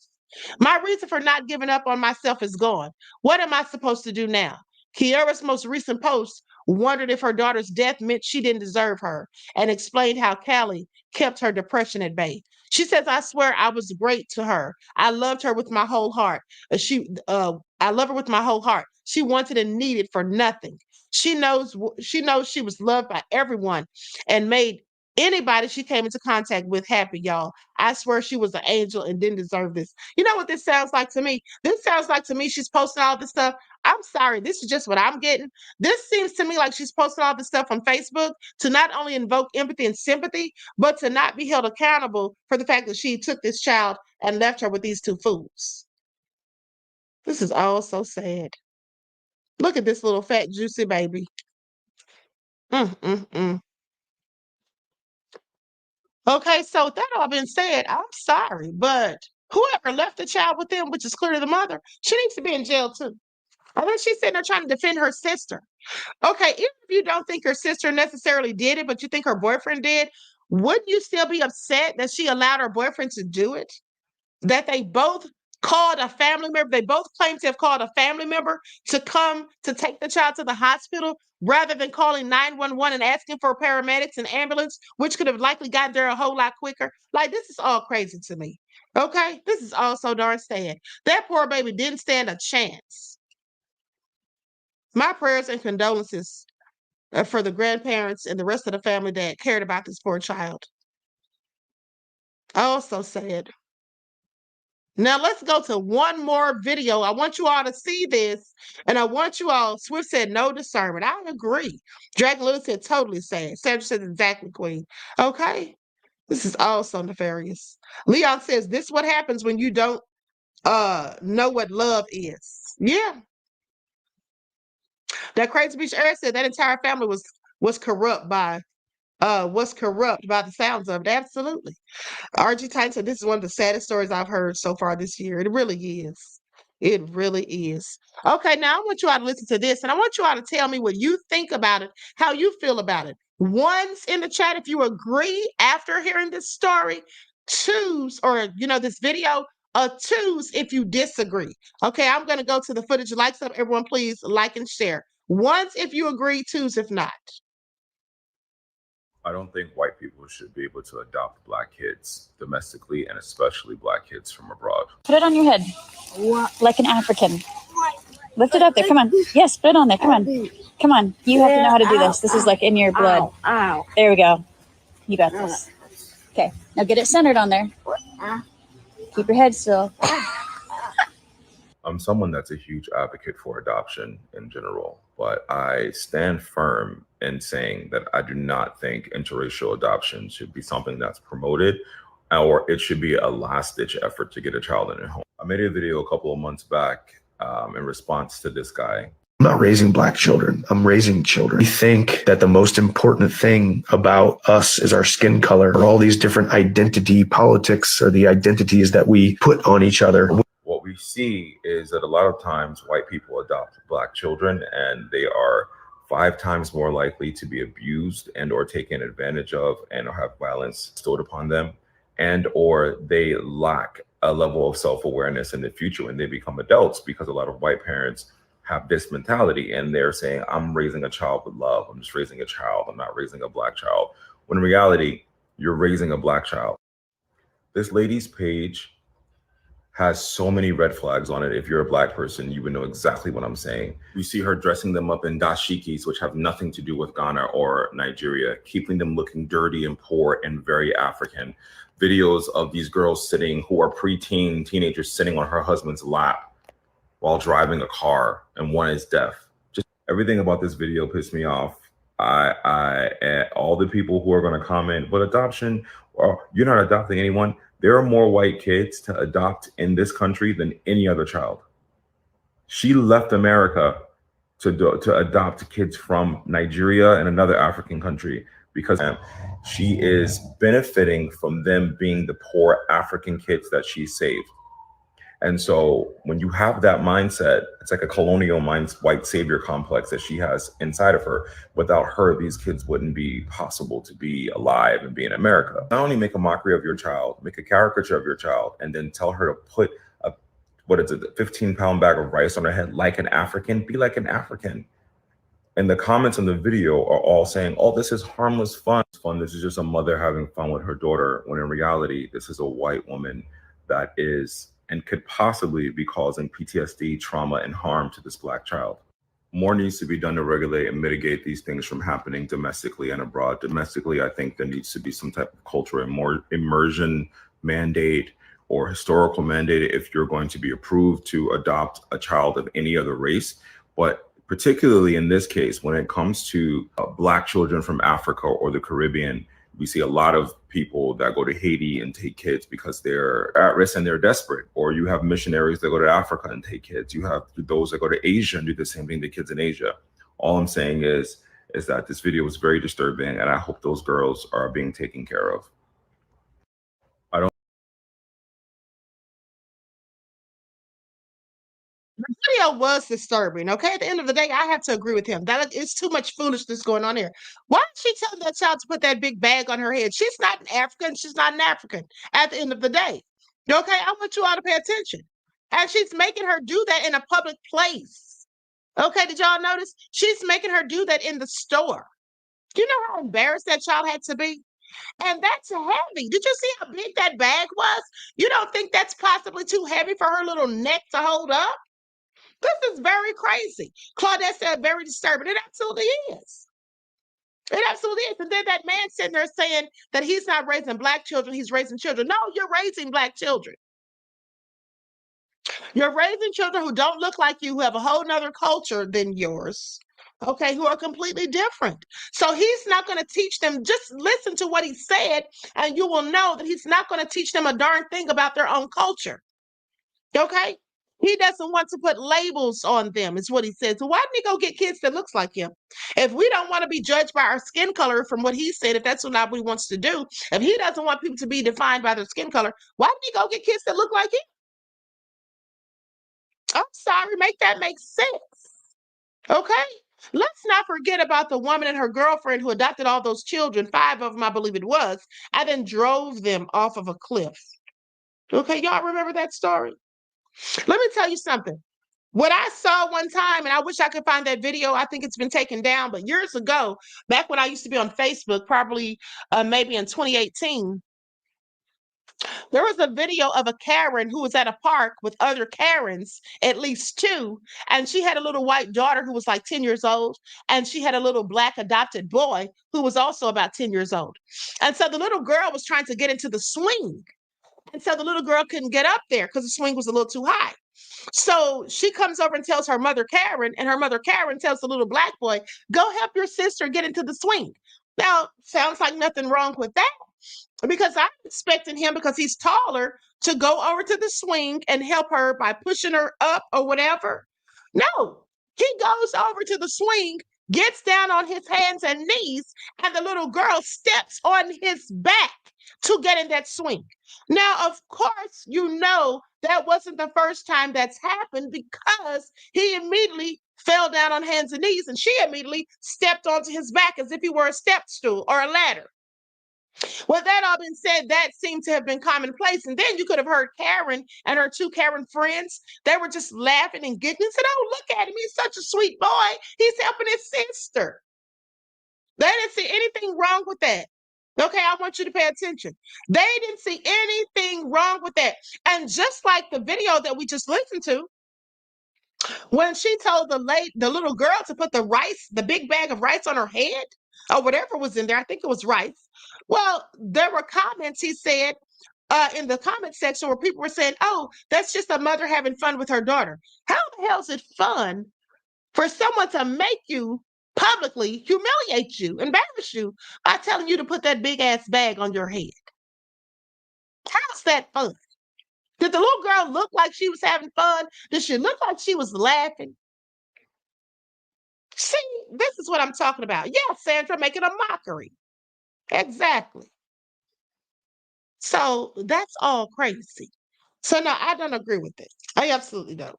My reason for not giving up on myself is gone. What am I supposed to do now? Kiera's most recent post wondered if her daughter's death meant she didn't deserve her and explained how Callie kept her depression at bay. She says, I swear I was great to her. I loved her with my whole heart. I love her with my whole heart. She wanted and needed for nothing. She knows she was loved by everyone and made anybody she came into contact with happy, y'all. I swear she was an angel and didn't deserve this. You know what this sounds like to me? This sounds like to me she's posting all this stuff. I'm sorry, this is just what I'm getting. This seems to me like she's posting all this stuff on Facebook to not only invoke empathy and sympathy, but to not be held accountable for the fact that she took this child and left her with these 2 fools. This is all so sad. Look at this little fat, juicy baby. Okay, so with that all being said, I'm sorry, but whoever left the child with them, which is clearly the mother, she needs to be in jail too. I think she's sitting there trying to defend her sister. Okay, even if you don't think her sister necessarily did it, but you think her boyfriend did, wouldn't you still be upset that she allowed her boyfriend to do it? That they both called a family member, they both claim to have called a family member to come to take the child to the hospital rather than calling 911 and asking for paramedics and ambulance, which could have likely gotten there a whole lot quicker. Like, this is all crazy to me. Okay, this is all so darn sad. That poor baby didn't stand a chance. My prayers and condolences for the grandparents and the rest of the family that cared about this poor child. Oh, so sad. Now let's go to one more video. I want you all to see this, and I want you all. Swift said no discernment. I agree. Dragon Lewis said totally sad. Sandra said exactly, Queen. Okay, this is all so nefarious. Leon says this is what happens when you don't know what love is. Yeah. That Crazy Beach Eric said that entire family was corrupt by the sounds of it. Absolutely. RG Titan said this is one of the saddest stories I've heard so far this year. It really is. It really is. Okay, now I want you all to listen to this, and I want you all to tell me what you think about it, how you feel about it. One's in the chat if you agree after hearing this story, twos, or this video, twos if you disagree. Okay, I'm gonna go to the footage. Likes up, everyone, please like and share. Ones if you agree, twos if not. I don't think white people should be able to adopt black kids domestically, and especially black kids from abroad. Put it on your head, like an African. Lift it up there. Come on. Yes, put it on there. Come on. Come on. You have to know how to do this. This is like in your blood. Ow. There we go. You got this. Okay. Now get it centered on there. Keep your head still. I'm someone that's a huge advocate for adoption in general, but I stand firm in saying that I do not think interracial adoption should be something that's promoted, or it should be a last-ditch effort to get a child in a home. I made a video a couple of months back in response to this guy. I'm not raising black children. I'm raising children. We think that the most important thing about us is our skin color, or all these different identity politics, or the identities that we put on each other. What we see is that a lot of times white people adopt black children, and they are 5 times more likely to be abused and or taken advantage of and or have violence bestowed upon them, and or they lack a level of self-awareness in the future when they become adults, because a lot of white parents have this mentality and they're saying, I'm raising a child with love. I'm just raising a child. I'm not raising a black child. When in reality, you're raising a black child. This lady's page has so many red flags on it. If you're a black person, you would know exactly what I'm saying. You see her dressing them up in dashikis, which have nothing to do with Ghana or Nigeria, keeping them looking dirty and poor and very African. Videos of these girls sitting, who are preteen teenagers, sitting on her husband's lap while driving a car, and one is deaf. Just everything about this video pissed me off. All the people who are going to comment, but adoption, well, you're not adopting anyone. There are more white kids to adopt in this country than any other child. She left America to adopt kids from Nigeria and another African country because she is benefiting from them being the poor African kids that she saved. And so when you have that mindset, it's like a colonial white savior complex that she has inside of her. Without her, these kids wouldn't be possible to be alive and be in America. Not only make a mockery of your child, make a caricature of your child, and then tell her to put a 15-pound bag of rice on her head like an African, be like an African. And the comments in the video are all saying, oh, this is harmless fun. This is just a mother having fun with her daughter, when in reality, this is a white woman that is and could possibly be causing PTSD, trauma, and harm to this black child. More needs to be done to regulate and mitigate these things from happening domestically and abroad. Domestically, I think there needs to be some type of cultural and more immersion mandate or historical mandate if you're going to be approved to adopt a child of any other race. But particularly in this case, when it comes to black children from Africa or the Caribbean, we see a lot of people that go to Haiti and take kids because they're at risk and they're desperate. Or you have missionaries that go to Africa and take kids. You have those that go to Asia and do the same thing to kids in Asia. All I'm saying is that this video was very disturbing, and I hope those girls are being taken care of. The video was disturbing. Okay, at the end of the day, I have to agree with him. That it's too much foolishness going on here. Why is she telling that child to put that big bag on her head? She's not an African. She's not an African. At the end of the day, okay, I want you all to pay attention. And she's making her do that in a public place. Okay, did y'all notice? She's making her do that in the store. Do you know how embarrassed that child had to be? And that's heavy. Did you see how big that bag was? You don't think that's possibly too heavy for her little neck to hold up? This is very crazy. Claudette said very disturbing. It absolutely is. It absolutely is. And then that man sitting there saying that he's not raising black children, he's raising children. No, you're raising black children. You're raising children who don't look like you, who have a whole nother culture than yours, okay, who are completely different. So he's not going to teach them. Just listen to what he said, and you will know that he's not going to teach them a darn thing about their own culture, okay? He doesn't want to put labels on them, is what he said. So why didn't he go get kids that looks like him? If we don't want to be judged by our skin color, from what he said, if that's not what he wants to do, if he doesn't want people to be defined by their skin color, why didn't he go get kids that look like him? I'm sorry, make that make sense. Okay? Let's not forget about the woman and her girlfriend who adopted all those children, 5 of them, I believe it was, and then drove them off of a cliff. Okay, y'all remember that story? Let me tell you something. What I saw one time, and I wish I could find that video, I think it's been taken down, but years ago, back when I used to be on Facebook, probably maybe in 2018, there was a video of a Karen who was at a park with other Karens, at least 2, and she had a little white daughter who was like 10 years old, and she had a little black adopted boy who was also about 10 years old. And so the little girl was trying to get into the swing. And so the little girl couldn't get up there because the swing was a little too high. So she comes over and tells her mother Karen, and her mother Karen tells the little black boy, go help your sister get into the swing. Now, sounds like nothing wrong with that, because I'm expecting him, because he's taller, to go over to the swing and help her by pushing her up or whatever. No, he goes over to the swing, gets down on his hands and knees, and the little girl steps on his back to get in that swing. Now, of course, you know that wasn't the first time that's happened, because he immediately fell down on hands and knees, and she immediately stepped onto his back as if he were a step stool or a ladder. With that all being said, that seemed to have been commonplace. And then you could have heard Karen and her 2 Karen friends. They were just laughing and giggling and said, oh, look at him. He's such a sweet boy. He's helping his sister. They didn't see anything wrong with that. Okay, I want you to pay attention. They didn't see anything wrong with that. And just like the video that we just listened to, when she told the little girl to put the rice, the big bag of rice on her head, or whatever was in there, I think it was rice. Well, there were comments, he said, in the comment section, where people were saying, oh, that's just a mother having fun with her daughter. How the hell is it fun for someone to make you publicly humiliate you, embarrass you, by telling you to put that big ass bag on your head? How's that fun? Did the little girl look like she was having fun? Did she look like she was laughing? See, this is what I'm talking about. Yeah, Sandra, making a mockery. Exactly. So that's all crazy. So no, I don't agree with it. I absolutely don't.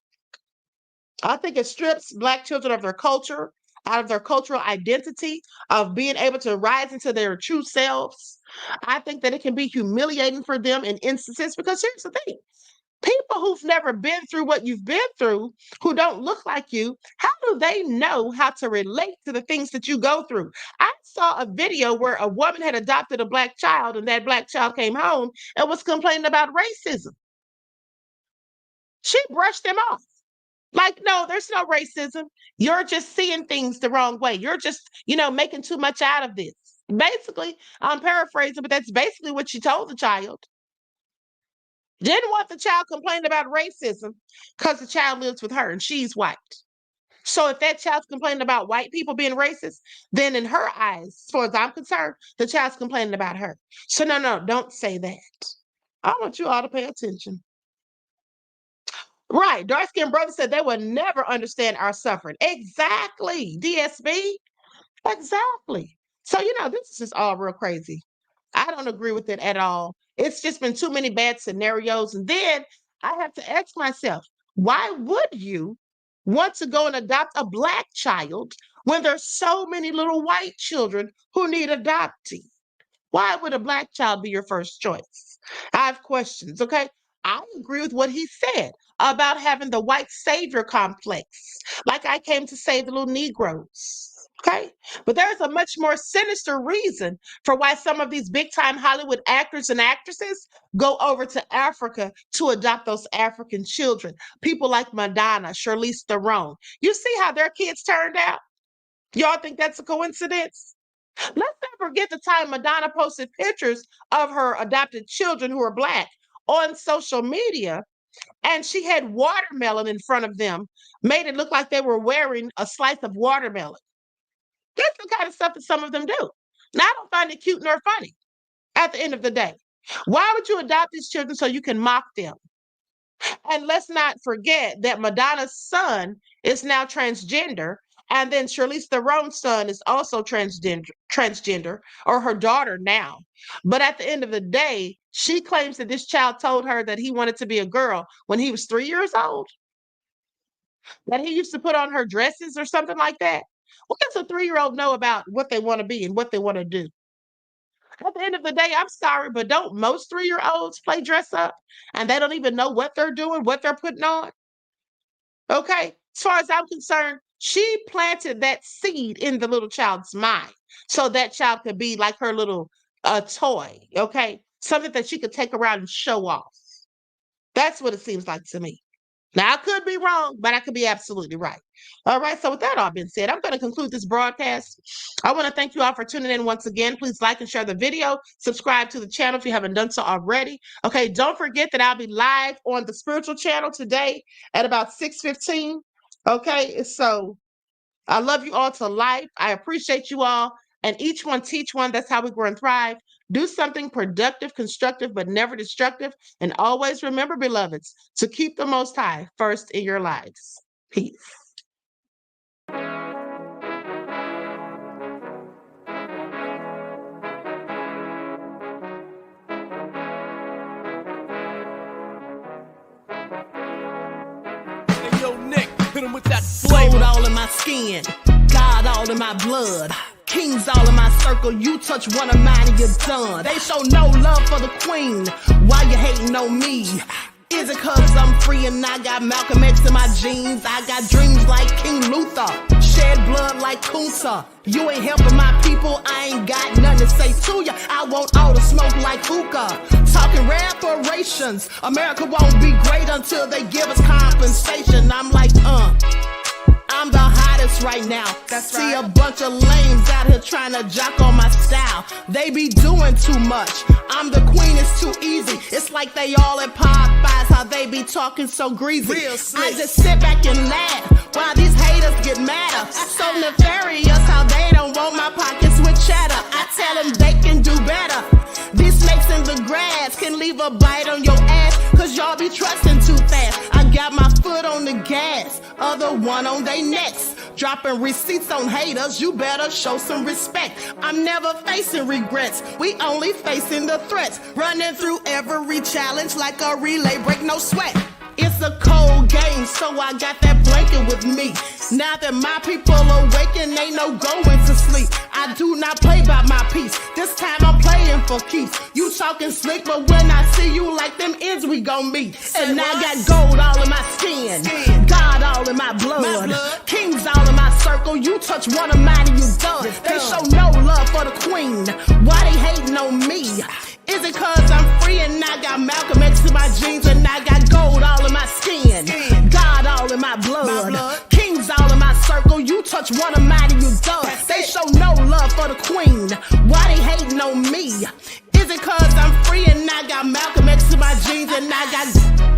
I think it strips Black children of their culture, out of their cultural identity, of being able to rise into their true selves. I think that it can be humiliating for them in instances, because here's the thing. People who've never been through what you've been through, who don't look like you, how do they know how to relate to the things that you go through? I saw a video where a woman had adopted a Black child, and that Black child came home and was complaining about racism. She brushed him off. Like, no, there's no racism. You're just seeing things the wrong way. You're just, making too much out of this. Basically, I'm paraphrasing, but that's basically what she told the child. Didn't want the child complaining about racism because the child lives with her and she's white. So if that child's complaining about white people being racist, then in her eyes, as far as I'm concerned, the child's complaining about her. So no, don't say that. I want you all to pay attention. Right. Dark-skinned brother said they will never understand our suffering. Exactly. DSB. Exactly. So, this is just all real crazy. I don't agree with it at all. It's just been too many bad scenarios. And then I have to ask myself, why would you want to go and adopt a Black child when there's so many little white children who need adopting? Why would a Black child be your first choice? I have questions, okay? I agree with what he said about having the white savior complex, like I came to save the little Negroes. Okay. But there's a much more sinister reason for why some of these big time Hollywood actors and actresses go over to Africa to adopt those African children. People like Madonna, Charlize Theron. You see how their kids turned out? Y'all think that's a coincidence? Let's not forget the time Madonna posted pictures of her adopted children who are Black on social media, and she had watermelon in front of them, made it look like they were wearing a slice of watermelon. That's the kind of stuff that some of them do. Now, I don't find it cute nor funny at the end of the day. Why would you adopt these children so you can mock them? And let's not forget that Madonna's son is now transgender, and then Charlize Theron's son is also transgender, or her daughter now. But at the end of the day, she claims that this child told her that he wanted to be a girl when he was 3 years old. that he used to put on her dresses or something like that? What does a 3-year-old know about what they want to be and what they want to do? At the end of the day, I'm sorry, but don't most 3-year-olds play dress up and they don't even know what they're doing, what they're putting on? Okay, as far as I'm concerned, she planted that seed in the little child's mind so that child could be like her little toy, okay? Something that she could take around and show off. That's what it seems like to me. Now, I could be wrong, but I could be absolutely right. All right, so with that all being said, I'm going to conclude this broadcast. I want to thank you all for tuning in once again. Please like and share the video. Subscribe to the channel if you haven't done so already. Okay, don't forget that I'll be live on the spiritual channel today at about 6:15. Okay, so I love you all to life. I appreciate you all. And each one teach one. That's how we grow and thrive. Do something productive, constructive, but never destructive. And always remember, beloveds, to keep the Most High first in your lives. Peace. Hey, yo, Nick, hit him with that flavor. Gold all in my skin, God all in my blood. Kings all in my circle, you touch one of mine and you're done. They show no love for the queen, why you hating on me? Is it cause I'm free and I got Malcolm X in my jeans? I got dreams like King Luther, shed blood like Kunta. You ain't helping my people, I ain't got nothing to say to ya. I want all the smoke like hookah. Talking reparations, America won't be great until they give us compensation. I'm like, I'm the hottest right now. See a bunch of lames out here trying to jock on my style. They be doing too much. I'm the queen, it's too easy. It's like they all at Popeyes, how they be talking so greasy. I just sit back and laugh while these haters get madder. So nefarious how they don't want my pockets with cheddar. I tell them they can do better. These snakes in the grass can leave a bite on your ass, cause y'all be trusting too fast. I got my foot on the gas, other one on they necks. Dropping receipts on haters, you better show some respect. I'm never facing regrets, we only facing the threats. Running through every challenge like a relay, break no sweat. It's a cold game, so I got that blanket with me. Now that my people awaken, ain't no going to sleep. I do not play by my piece, this time I'm playing for keeps. You talking slick, but when I see you like them ends, we gon' meet. And I got gold all in my skin, God all in my blood. Kings all in my circle, you touch one of mine and you done. They show no love for the queen, why they hating on me? Is it cause I'm free and I got Malcolm X in my jeans and I got gold all in my skin, God all in my blood. Kings all in my circle, you touch one of mine and you done. They show no love for the queen, why they hating on me? Is it cause I'm free and I got Malcolm X in my jeans and I got